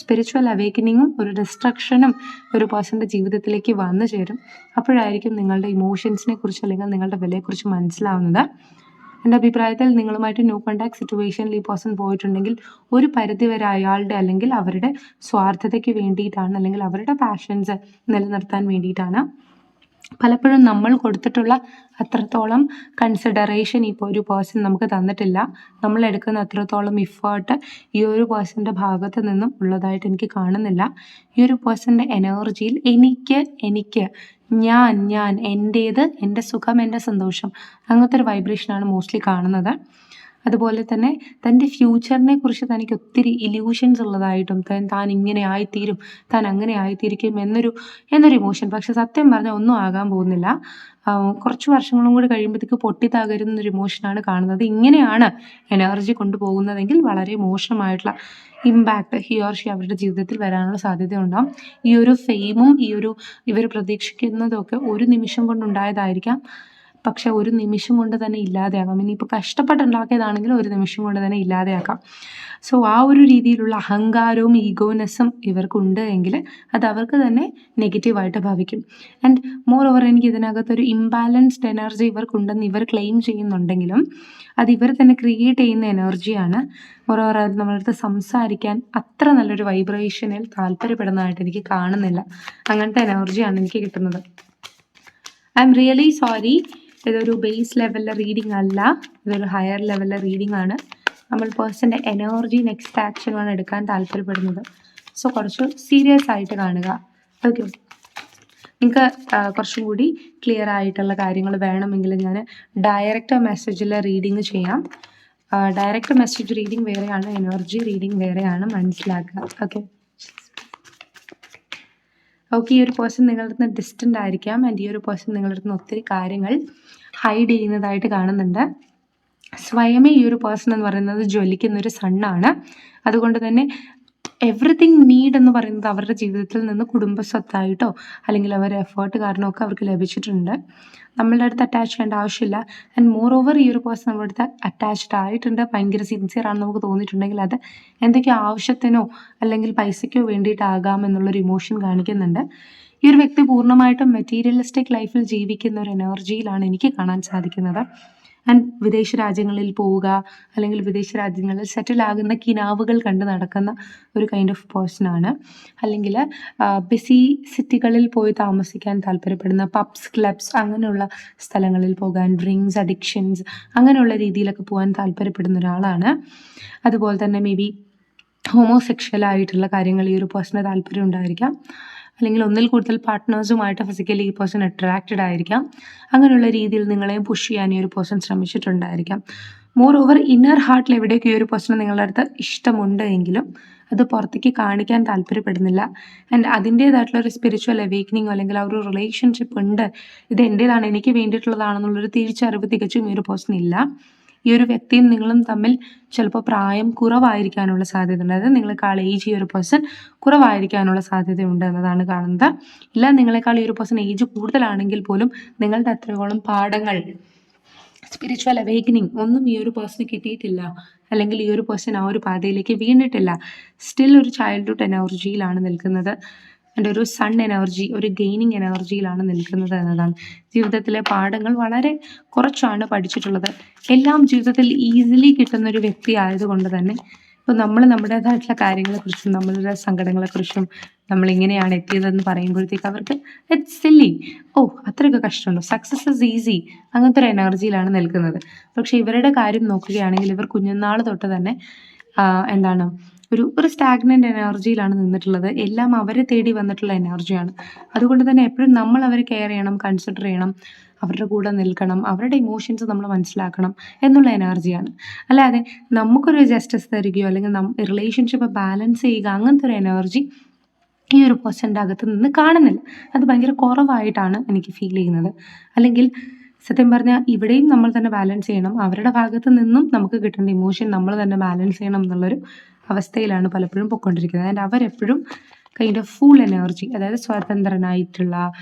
സ്പിരിച്വൽ അവേക്കനിങ്ങും ഒരു ഡിസ്ട്രക്ഷനും ഒരു പേഴ്സൻ്റെ ജീവിതത്തിലേക്ക് വന്നു ചേരും. അപ്പോഴായിരിക്കും നിങ്ങളുടെ ഇമോഷൻസിനെ കുറിച്ച് അല്ലെങ്കിൽ നിങ്ങളുടെ വിലയെക്കുറിച്ച് മനസ്സിലാവുന്നത്. എൻ്റെ അഭിപ്രായത്തിൽ നിങ്ങളുമായിട്ട് ന്യൂ കോണ്ടാക്ട് സിറ്റുവേഷനിൽ ഈ പേഴ്സൺ പോയിട്ടുണ്ടെങ്കിൽ ഒരു പരിധിവരെ അയാളുടെ അല്ലെങ്കിൽ അവരുടെ സ്വാർത്ഥതയ്ക്ക് വേണ്ടിയിട്ടാണ്, അല്ലെങ്കിൽ അവരുടെ പാഷൻസ് നിലനിർത്താൻ വേണ്ടിയിട്ടാണ്. പലപ്പോഴും നമ്മൾ കൊടുത്തിട്ടുള്ള അത്രത്തോളം കൺസിഡറേഷൻ ഇപ്പോൾ ഒരു പേഴ്സൺ നമുക്ക് തന്നിട്ടില്ല. നമ്മൾ എടുക്കുന്ന അത്രത്തോളം ഇഫേർട്ട് ഈ ഒരു പേഴ്സൻ്റെ ഭാഗത്ത് നിന്നും ഉള്ളതായിട്ട് എനിക്ക് കാണുന്നില്ല. ഈ ഒരു പേഴ്സൻ്റെ എനർജിയിൽ എനിക്ക് ഞാൻ എൻ്റേത്, എൻ്റെ സുഖം, എൻ്റെ സന്തോഷം, അങ്ങനത്തെ ഒരു വൈബ്രേഷനാണ് മോസ്റ്റ്ലി കാണുന്നത്. അതുപോലെ തന്നെ തൻ്റെ ഫ്യൂച്ചറിനെ കുറിച്ച് തനിക്ക് ഒത്തിരി ഇല്യൂഷൻസ് ഉള്ളതായിട്ടും താൻ ഇങ്ങനെ ആയിത്തീരും, താൻ അങ്ങനെ ആയിത്തീരിക്കും എന്നൊരു ഇമോഷൻ. പക്ഷെ സത്യം പറഞ്ഞാൽ ഒന്നും ആകാൻ പോകുന്നില്ല. കുറച്ച് വർഷങ്ങളും കൂടി കഴിയുമ്പോഴത്തേക്ക് പൊട്ടിത്തകരുന്നൊരു ഇമോഷനാണ് കാണുന്നത്. ഇങ്ങനെയാണ് എനർജി കൊണ്ടുപോകുന്നതെങ്കിൽ വളരെ മോശമായിട്ടുള്ള ഇമ്പാക്റ്റ് ഹി ഓർ ഷി അവരുടെ ജീവിതത്തിൽ വരാനുള്ള സാധ്യതയുണ്ടാകും. ഈ ഒരു ഫെയിമും ഇവർ പ്രതീക്ഷിക്കുന്നതൊക്കെ ഒരു നിമിഷം കൊണ്ടുണ്ടായതായിരിക്കാം. പക്ഷെ ഒരു നിമിഷം കൊണ്ട് തന്നെ ഇല്ലാതെയാകാം. ഇനിയിപ്പോൾ കഷ്ടപ്പെട്ടുണ്ടാക്കിയതാണെങ്കിലും ഒരു നിമിഷം കൊണ്ട് തന്നെ ഇല്ലാതെയാക്കാം. സോ ആ ഒരു രീതിയിലുള്ള അഹങ്കാരവും ഈഗോനെസ്സും ഇവർക്കുണ്ട് എങ്കിൽ അത് അവർക്ക് തന്നെ നെഗറ്റീവായിട്ട് ഭവിക്കും. ആൻഡ് മോർ ഓവർ എനിക്ക് ഇതിനകത്തൊരു ഇംബാലൻസ്ഡ് എനർജി ഇവർക്കുണ്ടെന്ന് ഇവർ ക്ലെയിം ചെയ്യുന്നുണ്ടെങ്കിലും അത് ഇവർ തന്നെ ക്രിയേറ്റ് ചെയ്യുന്ന എനർജിയാണ്. മോർ ഓവർ അത് നമ്മളടുത്ത് സംസാരിക്കാൻ അത്ര നല്ലൊരു വൈബ്രേഷനിൽ താല്പര്യപ്പെടുന്നതായിട്ട് എനിക്ക് കാണുന്നില്ല. അങ്ങനത്തെ എനർജിയാണ് എനിക്ക് കിട്ടുന്നത്. I am really sorry. ഇതൊരു ബേസ് ലെവലിലെ റീഡിംഗ് അല്ല, ഇതൊരു ഹയർ ലെവലിലെ റീഡിംഗ് ആണ്. നമ്മൾ പേഴ്സൻ്റെ എനർജി നെക്സ്റ്റ് ആക്ഷനാണ് എടുക്കാൻ താല്പര്യപ്പെടുന്നത്. സോ കുറച്ച് സീരിയസ് ആയിട്ട് കാണുക. ഓക്കെ, നിങ്ങൾക്ക് കുറച്ചും കൂടി ക്ലിയർ ആയിട്ടുള്ള കാര്യങ്ങൾ വേണമെങ്കിൽ ഞാൻ ഡയറക്റ്റ് മെസ്സേജിൽ റീഡിങ് ചെയ്യാം. ഡയറക്റ്റ് മെസ്സേജ് റീഡിംഗ് വേറെയാണ്, എനർജി റീഡിംഗ് വേറെയാണ്, മനസ്സിലാക്കുക. ഓക്കെ, ഈ ഒരു പേഴ്സൺ നിങ്ങളുടെ അടുത്ത് ഡിസ്റ്റൻ്റ് ആയിരിക്കാം. ആൻഡ് ഈ ഒരു പേഴ്സൺ നിങ്ങളുടെ അടുത്ത് ഒത്തിരി കാര്യങ്ങൾ ഹൈഡ് ചെയ്യുന്നതായിട്ട് കാണുന്നുണ്ട്. സ്വയമേ ഈ ഒരു പേഴ്സൺ എന്ന് പറയുന്നത് ജ്വലിക്കുന്നൊരു സണ്ണാണ്. അതുകൊണ്ട് തന്നെ എവറിത്തിങ് നീഡ് എന്ന് പറയുന്നത് അവരുടെ ജീവിതത്തിൽ നിന്ന് കുടുംബസ്വത്തായിട്ടോ അല്ലെങ്കിൽ അവരുടെ എഫേർട്ട് കാരണമൊക്കെ അവർക്ക് ലഭിച്ചിട്ടുണ്ട്. നമ്മളുടെ അടുത്ത് അറ്റാച്ച് ചെയ്യേണ്ട ആവശ്യമില്ല. ആൻഡ് മോർ ഓവർ ഈ ഒരു പേഴ്സൺ നമ്മുടെ അടുത്ത് അറ്റാച്ച്ഡ് ആയിട്ടുണ്ട്, ഭയങ്കര സിൻസിയർ ആണെന്ന് നമുക്ക് തോന്നിയിട്ടുണ്ടെങ്കിൽ അത് എന്തൊക്കെയോ ആവശ്യത്തിനോ അല്ലെങ്കിൽ പൈസയ്ക്കോ വേണ്ടിയിട്ടാകാം എന്നുള്ളൊരു ഇമോഷൻ കാണിക്കുന്നുണ്ട്. ഈ ഒരു വ്യക്തി പൂർണ്ണമായിട്ടും മെറ്റീരിയലിസ്റ്റിക് ലൈഫിൽ ജീവിക്കുന്ന ഒരു എനർജിയിലാണ് എനിക്ക് കാണാൻ സാധിക്കുന്നത്. ആൻഡ് വിദേശ രാജ്യങ്ങളിൽ പോവുക അല്ലെങ്കിൽ വിദേശ രാജ്യങ്ങളിൽ സെറ്റിൽ ആകുന്ന കിനാവുകൾ കണ്ട് നടക്കുന്ന ഒരു കൈൻഡ് ഓഫ് പേഴ്സണാണ്. അല്ലെങ്കിൽ ബിസി സിറ്റികളിൽ പോയി താമസിക്കാൻ താല്പര്യപ്പെടുന്ന പബ്സ്, ക്ലബ്സ് അങ്ങനെയുള്ള സ്ഥലങ്ങളിൽ പോകാൻ, ഡ്രിങ്ക്സ് അഡിക്ഷൻസ് അങ്ങനെയുള്ള രീതിയിലൊക്കെ പോകാൻ താല്പര്യപ്പെടുന്ന ഒരാളാണ്. അതുപോലെ തന്നെ മേ ബി ഹോമോസെക്ഷൽ ആയിട്ടുള്ള കാര്യങ്ങൾ ഈ ഒരു പേഴ്സണ് താല്പര്യം ഉണ്ടായിരിക്കാം. അല്ലെങ്കിൽ ഒന്നിൽ കൂടുതൽ പാർട്ട്നേഴ്സുമായിട്ട് ഫിസിക്കലി ഈ പേഴ്സൺ അട്രാക്റ്റഡ് ആയിരിക്കാം. അങ്ങനെയുള്ള രീതിയിൽ നിങ്ങളെയും പുഷ് ചെയ്യാൻ ഈ ഒരു പേഴ്സൺ ശ്രമിച്ചിട്ടുണ്ടായിരിക്കാം. മോർ ഓവർ ഇന്നർ ഹാർട്ടിൽ എവിടെയൊക്കെ ഈ ഒരു പേഴ്സണ് നിങ്ങളുടെ അടുത്ത് ഇഷ്ടമുണ്ട് എങ്കിലും അത് പുറത്തേക്ക് കാണിക്കാൻ താല്പര്യപ്പെടുന്നില്ല. ആൻഡ് അതിൻ്റേതായിട്ടുള്ള ഒരു സ്പിരിച്വൽ അവേക്കനിങ്ങോ അല്ലെങ്കിൽ ആ ഒരു റിലേഷൻഷിപ്പ് ഉണ്ട്, ഇത് എൻ്റേതാണ്, എനിക്ക് വേണ്ടിയിട്ടുള്ളതാണെന്നുള്ളൊരു തിരിച്ചറിവ് തികച്ചും ഈ ഒരു പേഴ്സൺ ഇല്ല. ഈ ഒരു വ്യക്തിയും നിങ്ങളും തമ്മിൽ ചിലപ്പോൾ പ്രായം കുറവായിരിക്കാനുള്ള സാധ്യതയുണ്ട്. അതായത് നിങ്ങളെക്കാൾ ഏജ് ഈ ഒരു പേഴ്സൺ കുറവായിരിക്കാനുള്ള സാധ്യതയുണ്ട് എന്നതാണ് കാണുന്നത്. ഇല്ല, നിങ്ങളെക്കാൾ ഈ ഒരു പേഴ്സൺ ഏജ് കൂടുതലാണെങ്കിൽ പോലും നിങ്ങളുടെ അത്രയോളം പാഠങ്ങൾ, സ്പിരിച്വൽ അവേക്കനിങ് ഒന്നും ഈ ഒരു പേഴ്സണ് കിട്ടിയിട്ടില്ല, അല്ലെങ്കിൽ ഈ ഒരു പേഴ്സൺ ആ ഒരു പാതയിലേക്ക് വീണിട്ടില്ല. സ്റ്റിൽ ഒരു ചൈൽഡ്ഹുഡ് എനർജിയിലാണ് നിൽക്കുന്നത്. എൻ്റെ ഒരു സൺ എനർജി, ഒരു ഗെയിനിങ് എനർജിയിലാണ് നിൽക്കുന്നത് എന്നതാണ്. ജീവിതത്തിലെ പാഠങ്ങൾ വളരെ കുറച്ചാണ് പഠിച്ചിട്ടുള്ളത്. എല്ലാം ജീവിതത്തിൽ ഈസിലി കിട്ടുന്ന ഒരു വ്യക്തി ആയതുകൊണ്ട് തന്നെ ഇപ്പോൾ നമ്മൾ നമ്മുടേതായിട്ടുള്ള കാര്യങ്ങളെക്കുറിച്ചും നമ്മളുടെ സങ്കടങ്ങളെക്കുറിച്ചും നമ്മളിങ്ങനെയാണ് എത്തിയതെന്ന് പറയുമ്പോഴത്തേക്ക് അവർക്ക് ഇറ്റ്സ് സില്ലി, ഓ അത്രയൊക്കെ കഷ്ടമുണ്ടോ, സക്സസ് ഇസ് ഈസി, അങ്ങനത്തെ ഒരു എനർജിയിലാണ് നിൽക്കുന്നത്. പക്ഷേ ഇവരുടെ കാര്യം നോക്കുകയാണെങ്കിൽ ഇവർ കുഞ്ഞുനാൾ തൊട്ട് തന്നെ എന്താണ് ഒരു സ്റ്റാഗ്നൻ്റ് എനർജിയിലാണ് നിന്നിട്ടുള്ളത്. എല്ലാം അവരെ തേടി വന്നിട്ടുള്ള എനർജിയാണ്. അതുകൊണ്ട് തന്നെ എപ്പോഴും നമ്മൾ അവരെ കെയർ ചെയ്യണം, കൺസിഡർ ചെയ്യണം, അവരുടെ കൂടെ നിൽക്കണം, അവരുടെ ഇമോഷൻസ് നമ്മൾ മനസ്സിലാക്കണം എന്നുള്ള എനർജിയാണ്. അല്ലാതെ നമുക്കൊരു ജസ്റ്റിസ് തരികയോ അല്ലെങ്കിൽ റിലേഷൻഷിപ്പ് ബാലൻസ് ചെയ്യുക അങ്ങനത്തെ ഒരു എനർജി ഈ ഒരു പേഴ്സൻ്റെ അകത്ത് നിന്ന് കാണുന്നില്ല. അത് ഭയങ്കര കുറവായിട്ടാണ് എനിക്ക് ഫീൽ ചെയ്യുന്നത്. അല്ലെങ്കിൽ സത്യം പറഞ്ഞാൽ ഇവിടെയും നമ്മൾ തന്നെ ബാലൻസ് ചെയ്യണം, അവരുടെ ഭാഗത്ത് നിന്നും നമുക്ക് കിട്ടേണ്ട ഇമോഷൻ നമ്മൾ തന്നെ ബാലൻസ് ചെയ്യണം എന്നുള്ളൊരു അവസ്ഥയിലാണ് പലപ്പോഴും പൊയ്ക്കൊണ്ടിരിക്കുന്നത്. ആൻഡ് അവരെപ്പോഴും കൈൻഡ് ഓഫ് ഫുൾ എനർജി, അതായത് സ്വതന്ത്രനായിട്ടുള്ള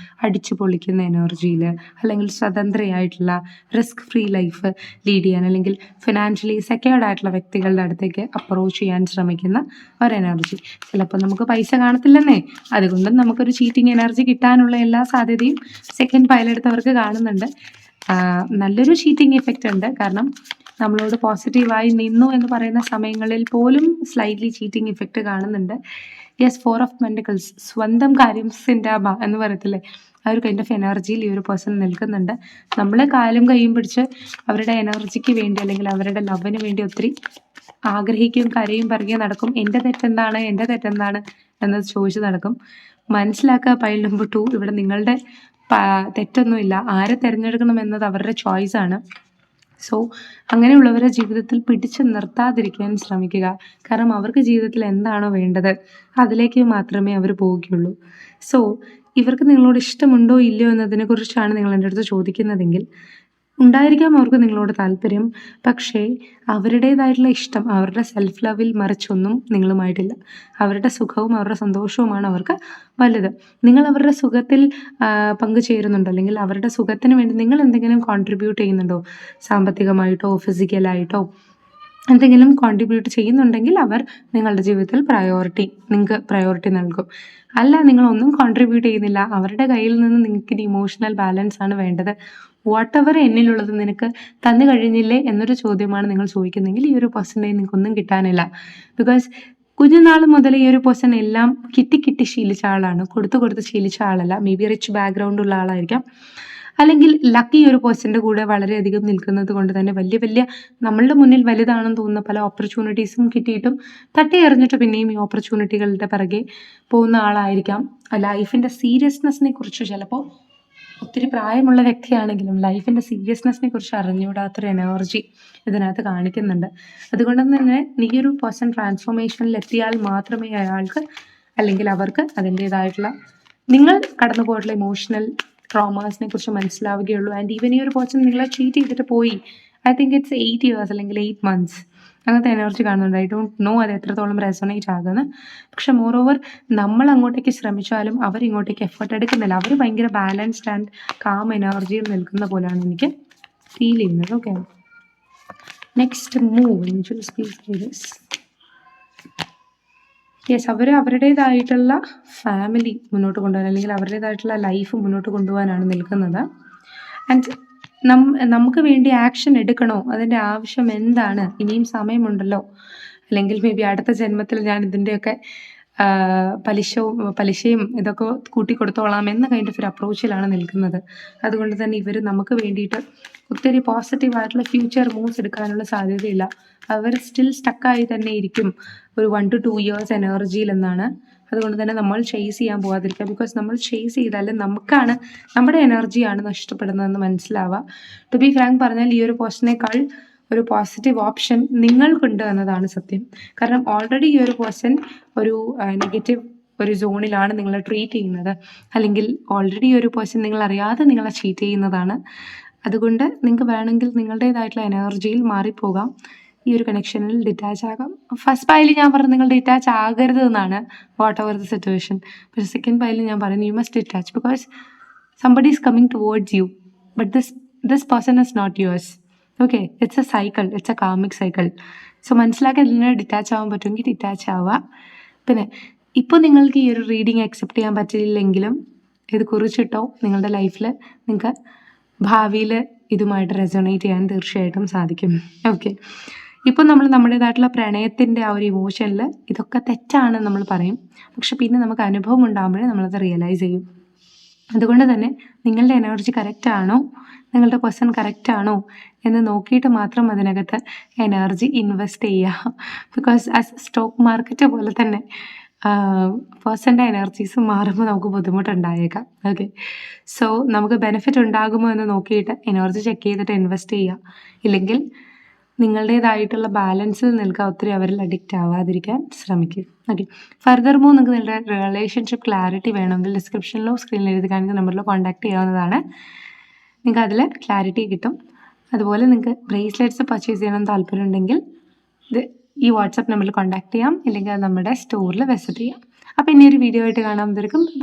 അടിച്ചു പൊളിക്കുന്ന എനർജിയിൽ, അല്ലെങ്കിൽ സ്വതന്ത്രയായിട്ടുള്ള റിസ്ക് ഫ്രീ ലൈഫ് ലീഡ് ചെയ്യാൻ, അല്ലെങ്കിൽ ഫിനാൻഷ്യലി സെക്യൂർഡ് ആയിട്ടുള്ള വ്യക്തികളുടെ അടുത്തേക്ക് അപ്രോച്ച് ചെയ്യാൻ ശ്രമിക്കുന്ന ഒരു എനർജി. ചിലപ്പോൾ നമുക്ക് പൈസ കാണത്തില്ലെന്നേ, അതുകൊണ്ടും നമുക്കൊരു ചീറ്റിംഗ് എനർജി കിട്ടാനുള്ള എല്ലാ സാധ്യതയും സെക്കൻഡ് പൈലെടുത്തവർക്ക് കാണുന്നുണ്ട്. നല്ലൊരു ചീറ്റിംഗ് എഫക്റ്റ് ഉണ്ട്. കാരണം നമ്മളോട് പോസിറ്റീവായി നിന്നു എന്ന് പറയുന്ന സമയങ്ങളിൽ പോലും സ്ലൈറ്റ്ലി ചീറ്റിംഗ് ഇഫക്റ്റ് കാണുന്നുണ്ട്. യെസ്, 4 ഓഫ് പെൻറ്റിക്കിൾസ്, സ്വന്തം കാര്യം സിൻഡാബ എന്ന് പറയത്തില്ലേ, ആ ഒരു കൈൻഡ് ഓഫ് എനർജിയിൽ ഈ ഒരു പേഴ്സൺ നിൽക്കുന്നുണ്ട്. നമ്മൾ കാലും കൈയും പിടിച്ച് അവരുടെ എനർജിക്ക് വേണ്ടി അല്ലെങ്കിൽ അവരുടെ ലവിന് വേണ്ടി ഒത്തിരി ആഗ്രഹിക്കുകയും കരയും പറയുകയും നടക്കും. എൻ്റെ തെറ്റെന്താണ് എന്നത് ചോദിച്ച് നടക്കും. മനസ്സിലാക്കുക പൈൽ നമ്പർ 2, ഇവിടെ നിങ്ങളുടെ തെറ്റൊന്നുമില്ല. ആരെ തിരഞ്ഞെടുക്കണം എന്നത് അവരുടെ ചോയ്സാണ്. സോ അങ്ങനെയുള്ളവരെ ജീവിതത്തിൽ പിടിച്ചു നിർത്താതിരിക്കാൻ ശ്രമിക്കുക. കാരണം അവർക്ക് ജീവിതത്തിൽ എന്താണോ വേണ്ടത് അതിലേക്ക് മാത്രമേ അവർ പോവുകയുള്ളൂ. സോ ഇവർക്ക് നിങ്ങളോട് ഇഷ്ടമുണ്ടോ ഇല്ലയോ എന്നതിനെക്കുറിച്ചാണ് നിങ്ങൾ എൻ്റെ അടുത്ത് ചോദിക്കുന്നതെങ്കിൽ, ഉണ്ടായിരിക്കാം അവർക്ക് നിങ്ങളോട് താല്പര്യം, പക്ഷേ അവരുടേതായിട്ടുള്ള ഇഷ്ടം, അവരുടെ സെൽഫ് ലവിൽ മറിച്ചൊന്നും നിങ്ങളുമായിട്ടില്ല. അവരുടെ സുഖവും അവരുടെ സന്തോഷവുമാണ് അവർക്ക് വലുത്. നിങ്ങൾ അവരുടെ സുഖത്തിൽ പങ്കുചേരുന്നുണ്ടോ, അല്ലെങ്കിൽ അവരുടെ സുഖത്തിന് വേണ്ടി നിങ്ങൾ എന്തെങ്കിലും കോൺട്രിബ്യൂട്ട് ചെയ്യുന്നുണ്ടോ, സാമ്പത്തികമായിട്ടോ ഫിസിക്കലായിട്ടോ എന്തെങ്കിലും കോൺട്രിബ്യൂട്ട് ചെയ്യുന്നുണ്ടെങ്കിൽ അവർ നിങ്ങളുടെ ജീവിതത്തിൽ നിങ്ങൾക്ക് പ്രയോറിറ്റി നൽകും. അല്ല, നിങ്ങളൊന്നും കോൺട്രിബ്യൂട്ട് ചെയ്യുന്നില്ല, അവരുടെ കയ്യിൽ നിന്ന് നിങ്ങൾക്ക് ഇമോഷണൽ ബാലൻസ് ആണ് വേണ്ടത്, വാട്ട് എവർ എന്നിലുള്ളത് നിനക്ക് തന്നു കഴിഞ്ഞില്ലേ എന്നൊരു ചോദ്യമാണ് നിങ്ങൾ ചോദിക്കുന്നതെങ്കിൽ ഈ ഒരു പേഴ്സൻ്റെ നിങ്ങൾക്കൊന്നും കിട്ടാനില്ല. ബിക്കോസ് കുഞ്ഞുനാൾ മുതൽ ഈ ഒരു പേഴ്സൺ എല്ലാം കിട്ടി ശീലിച്ച ആളാണ്, കൊടുത്ത് ശീലിച്ച ആളല്ല. മേ ബി റിച്ച് ബാക്ക്ഗ്രൗണ്ട് ഉള്ള ആളായിരിക്കാം, അല്ലെങ്കിൽ ലക്കി ഒരു പേഴ്സൻ്റെ കൂടെ വളരെയധികം നിൽക്കുന്നത് കൊണ്ട് തന്നെ വലിയ നമ്മളുടെ മുന്നിൽ വലുതാണെന്ന് തോന്നുന്ന പല ഓപ്പർച്യൂണിറ്റീസും കിട്ടിയിട്ടും തട്ടി എറിഞ്ഞിട്ട് പിന്നെയും ഈ ഓപ്പർച്യൂണിറ്റികളുടെ പിറകെ പോകുന്ന ആളായിരിക്കാം. ലൈഫിൻ്റെ സീരിയസ്നെസ്സിനെ കുറിച്ച് ചിലപ്പോൾ ഒത്തിരി പ്രായമുള്ള വ്യക്തിയാണെങ്കിലും ലൈഫിൻ്റെ സീരിയസ്നെസ്സിനെ കുറിച്ച് അറിഞ്ഞുകൂടാത്തൊരു എനർജി ഇതിനകത്ത് കാണിക്കുന്നുണ്ട്. അതുകൊണ്ട് തന്നെ ഈ ഒരു പേഴ്സൺ ട്രാൻസ്ഫോർമേഷനിൽ എത്തിയാൽ മാത്രമേ അയാൾക്ക് അല്ലെങ്കിൽ അവർക്ക് അതിൻ്റേതായിട്ടുള്ള നിങ്ങൾ കടന്നു പോയിട്ടുള്ള ഇമോഷണൽ ട്രോമാസിനെ കുറിച്ച് മനസ്സിലാവുകയുള്ളൂ. ആൻഡ് ഈവൻ ഈ ഒരു പേഴ്സൺ നിങ്ങളെ ചീറ്റ് ചെയ്തിട്ട് പോയി, ഐ തിങ്ക് ഇറ്റ്സ് 8 years അല്ലെങ്കിൽ 8 months, അങ്ങനത്തെ എനർജി കാണുന്നുണ്ട്. ഐ ഡോണ്ട് നോ അത് എത്രത്തോളം റെസൊണേറ്റ് ആകുന്നത്. പക്ഷെ മോർ ഓവർ നമ്മൾ അങ്ങോട്ടേക്ക് ശ്രമിച്ചാലും അവരിങ്ങോട്ടേക്ക് എഫേർട്ട് എടുക്കുന്നില്ല. അവർ ഭയങ്കര ബാലൻസ്ഡ് ആൻഡ് കാം എനർജിയിൽ നിൽക്കുന്ന പോലെയാണ് എനിക്ക് ഫീൽ ചെയ്യുന്നത്. Okay, next move. യെസ്, അവർ അവരുടേതായിട്ടുള്ള ഫാമിലി മുന്നോട്ട് കൊണ്ടുപോകാൻ അല്ലെങ്കിൽ അവരുടേതായിട്ടുള്ള ലൈഫ് മുന്നോട്ട് കൊണ്ടുപോകാനാണ് നിൽക്കുന്നത്. ആൻഡ് നമുക്ക് വേണ്ടി ആക്ഷൻ എടുക്കണോ, അതിൻ്റെ ആവശ്യം എന്താണ്, ഇനിയും സമയമുണ്ടല്ലോ, അല്ലെങ്കിൽ മേ ബി അടുത്ത ജന്മത്തിൽ ഞാൻ ഇതിൻ്റെയൊക്കെ പലിശയും ഇതൊക്കെ കൂട്ടിക്കൊടുത്തോളാം എന്ന കൈൻഡ് ഓഫ് ഒരു അപ്രോച്ചിലാണ് നിൽക്കുന്നത്. അതുകൊണ്ട് തന്നെ ഇവർ നമുക്ക് വേണ്ടിയിട്ട് ഒത്തിരി പോസിറ്റീവായിട്ടുള്ള ഫ്യൂച്ചർ മൂവ്സ് എടുക്കാനുള്ള സാധ്യതയില്ല. അവർ സ്റ്റിൽ സ്റ്റക്കായി തന്നെ ഇരിക്കും ഒരു 1 to 2 years എനർജിയിൽ എന്നാണ് അതുകൊണ്ട് തന്നെ നമ്മൾ ചേസ് ചെയ്യാൻ പോകാതിരിക്കുക. ബിക്കോസ് നമ്മൾ ചേസ് ചെയ്താൽ നമുക്കാണ്, നമ്മുടെ എനർജിയാണ് നഷ്ടപ്പെടുന്നതെന്ന് മനസ്സിലാവുക. ടു ബി ഫ്രാങ്ക് പറഞ്ഞാൽ ഈ ഒരു പേഴ്സണേക്കാൾ ഒരു പോസിറ്റീവ് ഓപ്ഷൻ നിങ്ങൾക്കുണ്ട് എന്നതാണ് സത്യം. കാരണം ഓൾറെഡി ഈ ഒരു പേഴ്സൺ ഒരു നെഗറ്റീവ് ഒരു സോണിലാണ് നിങ്ങളെ ട്രീറ്റ് ചെയ്യുന്നത്, അല്ലെങ്കിൽ ഓൾറെഡി ഈ ഒരു പേഴ്സൺ നിങ്ങൾ അറിയാതെ നിങ്ങളെ ചീറ്റ് ചെയ്യുന്നതാണ്. അതുകൊണ്ട് നിങ്ങൾക്ക് വേണമെങ്കിൽ നിങ്ങളുടേതായിട്ടുള്ള എനർജിയിൽ മാറിപ്പോകാം, ഈ ഒരു കണക്ഷനിൽ ഡിറ്റാച്ച് ആകാം. ഫസ്റ്റ് പൈലിൽ ഞാൻ പറഞ്ഞു നിങ്ങൾ ഡിറ്റാച്ച് ആകരുത് എന്നാണ്, വാട്ട് എവർ ദ സിറ്റുവേഷൻ. പക്ഷേ സെക്കൻഡ് പൈലിൽ ഞാൻ പറയുന്നു you must detach, because somebody is coming towards you, but this person is not yours. Okay, it's a cycle, it's a karmic cycle. So മനസ്സിലാക്കി അതിനെ ഡിറ്റാച്ച് ആവാൻ പറ്റുമെങ്കിൽ ഡിറ്റാച്ച് ആവുക. പിന്നെ ഇപ്പോൾ നിങ്ങൾക്ക് ഈ ഒരു റീഡിങ് അക്സെപ്റ്റ് ചെയ്യാൻ പറ്റില്ലെങ്കിലും ഇത് കുറിച്ചിട്ടോ നിങ്ങളുടെ ലൈഫിൽ നിങ്ങൾക്ക് ഭാവിയിൽ ഇതുമായിട്ട് റെസൊണേറ്റ് ചെയ്യാൻ തീർച്ചയായിട്ടും സാധിക്കും. ഓക്കെ, ഇപ്പോൾ നമ്മൾ നമ്മുടേതായിട്ടുള്ള പ്രണയത്തിൻ്റെ ആ ഒരു ഇമോഷനിൽ ഇതൊക്കെ തെറ്റാണ് നമ്മൾ പറയും, പക്ഷെ പിന്നെ നമുക്ക് അനുഭവം ഉണ്ടാകുമ്പോഴേ നമ്മളത് റിയലൈസ് ചെയ്യും. അതുകൊണ്ട് തന്നെ നിങ്ങളുടെ എനർജി കറക്റ്റ് ആണോ, നിങ്ങളുടെ പേഴ്സൺ കറക്റ്റ് ആണോ എന്ന് നോക്കിയിട്ട് മാത്രം അതിനകത്ത് എനർജി ഇൻവെസ്റ്റ് ചെയ്യുക. ബിക്കോസ് ആസ് സ്റ്റോക്ക് മാർക്കറ്റ് പോലെ തന്നെ പേഴ്സൻ്റെ എനർജീസ് മാറുമ്പോൾ നമുക്ക് ബുദ്ധിമുട്ടുണ്ടായേക്കാം. ഓക്കെ, സോ നമുക്ക് ബെനിഫിറ്റ് ഉണ്ടാകുമോ എന്ന് നോക്കിയിട്ട് എനർജി ചെക്ക് ചെയ്തിട്ട് ഇൻവെസ്റ്റ് ചെയ്യുക. ഇല്ലെങ്കിൽ നിങ്ങളുടേതായിട്ടുള്ള ബാലൻസിൽ നിൽക്കുക, ഒത്തിരി അവരിൽ അഡിക്റ്റ് ആവാതിരിക്കാൻ ശ്രമിക്കുക. ഓക്കെ, ഫർദർ മൂവ് നിങ്ങൾക്ക് നിങ്ങളുടെ റിലേഷൻഷിപ്പ് ക്ലാരിറ്റി വേണമെങ്കിൽ ഡിസ്ക്രിപ്ഷനിലോ സ്ക്രീനിൽ എഴുതി കാണിക്കുന്ന നമ്പറിലോ കോൺടാക്ട് ചെയ്യാവുന്നതാണ്. നിങ്ങൾക്ക് അതിൽ ക്ലാരിറ്റി കിട്ടും. അതുപോലെ നിങ്ങൾക്ക് ബ്രേസ്ലെറ്റ്സ് പർച്ചേസ് ചെയ്യണമെന്ന് താല്പര്യമുണ്ടെങ്കിൽ ഈ വാട്സാപ്പ് നമ്പറിൽ കോൺടാക്ട് ചെയ്യാം, ഇല്ലെങ്കിൽ അത് നമ്മുടെ സ്റ്റോറിൽ വിസിറ്റ് ചെയ്യാം. അപ്പോൾ ഇനി ഒരു വീഡിയോ ആയിട്ട് കാണാൻ.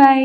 ബൈ.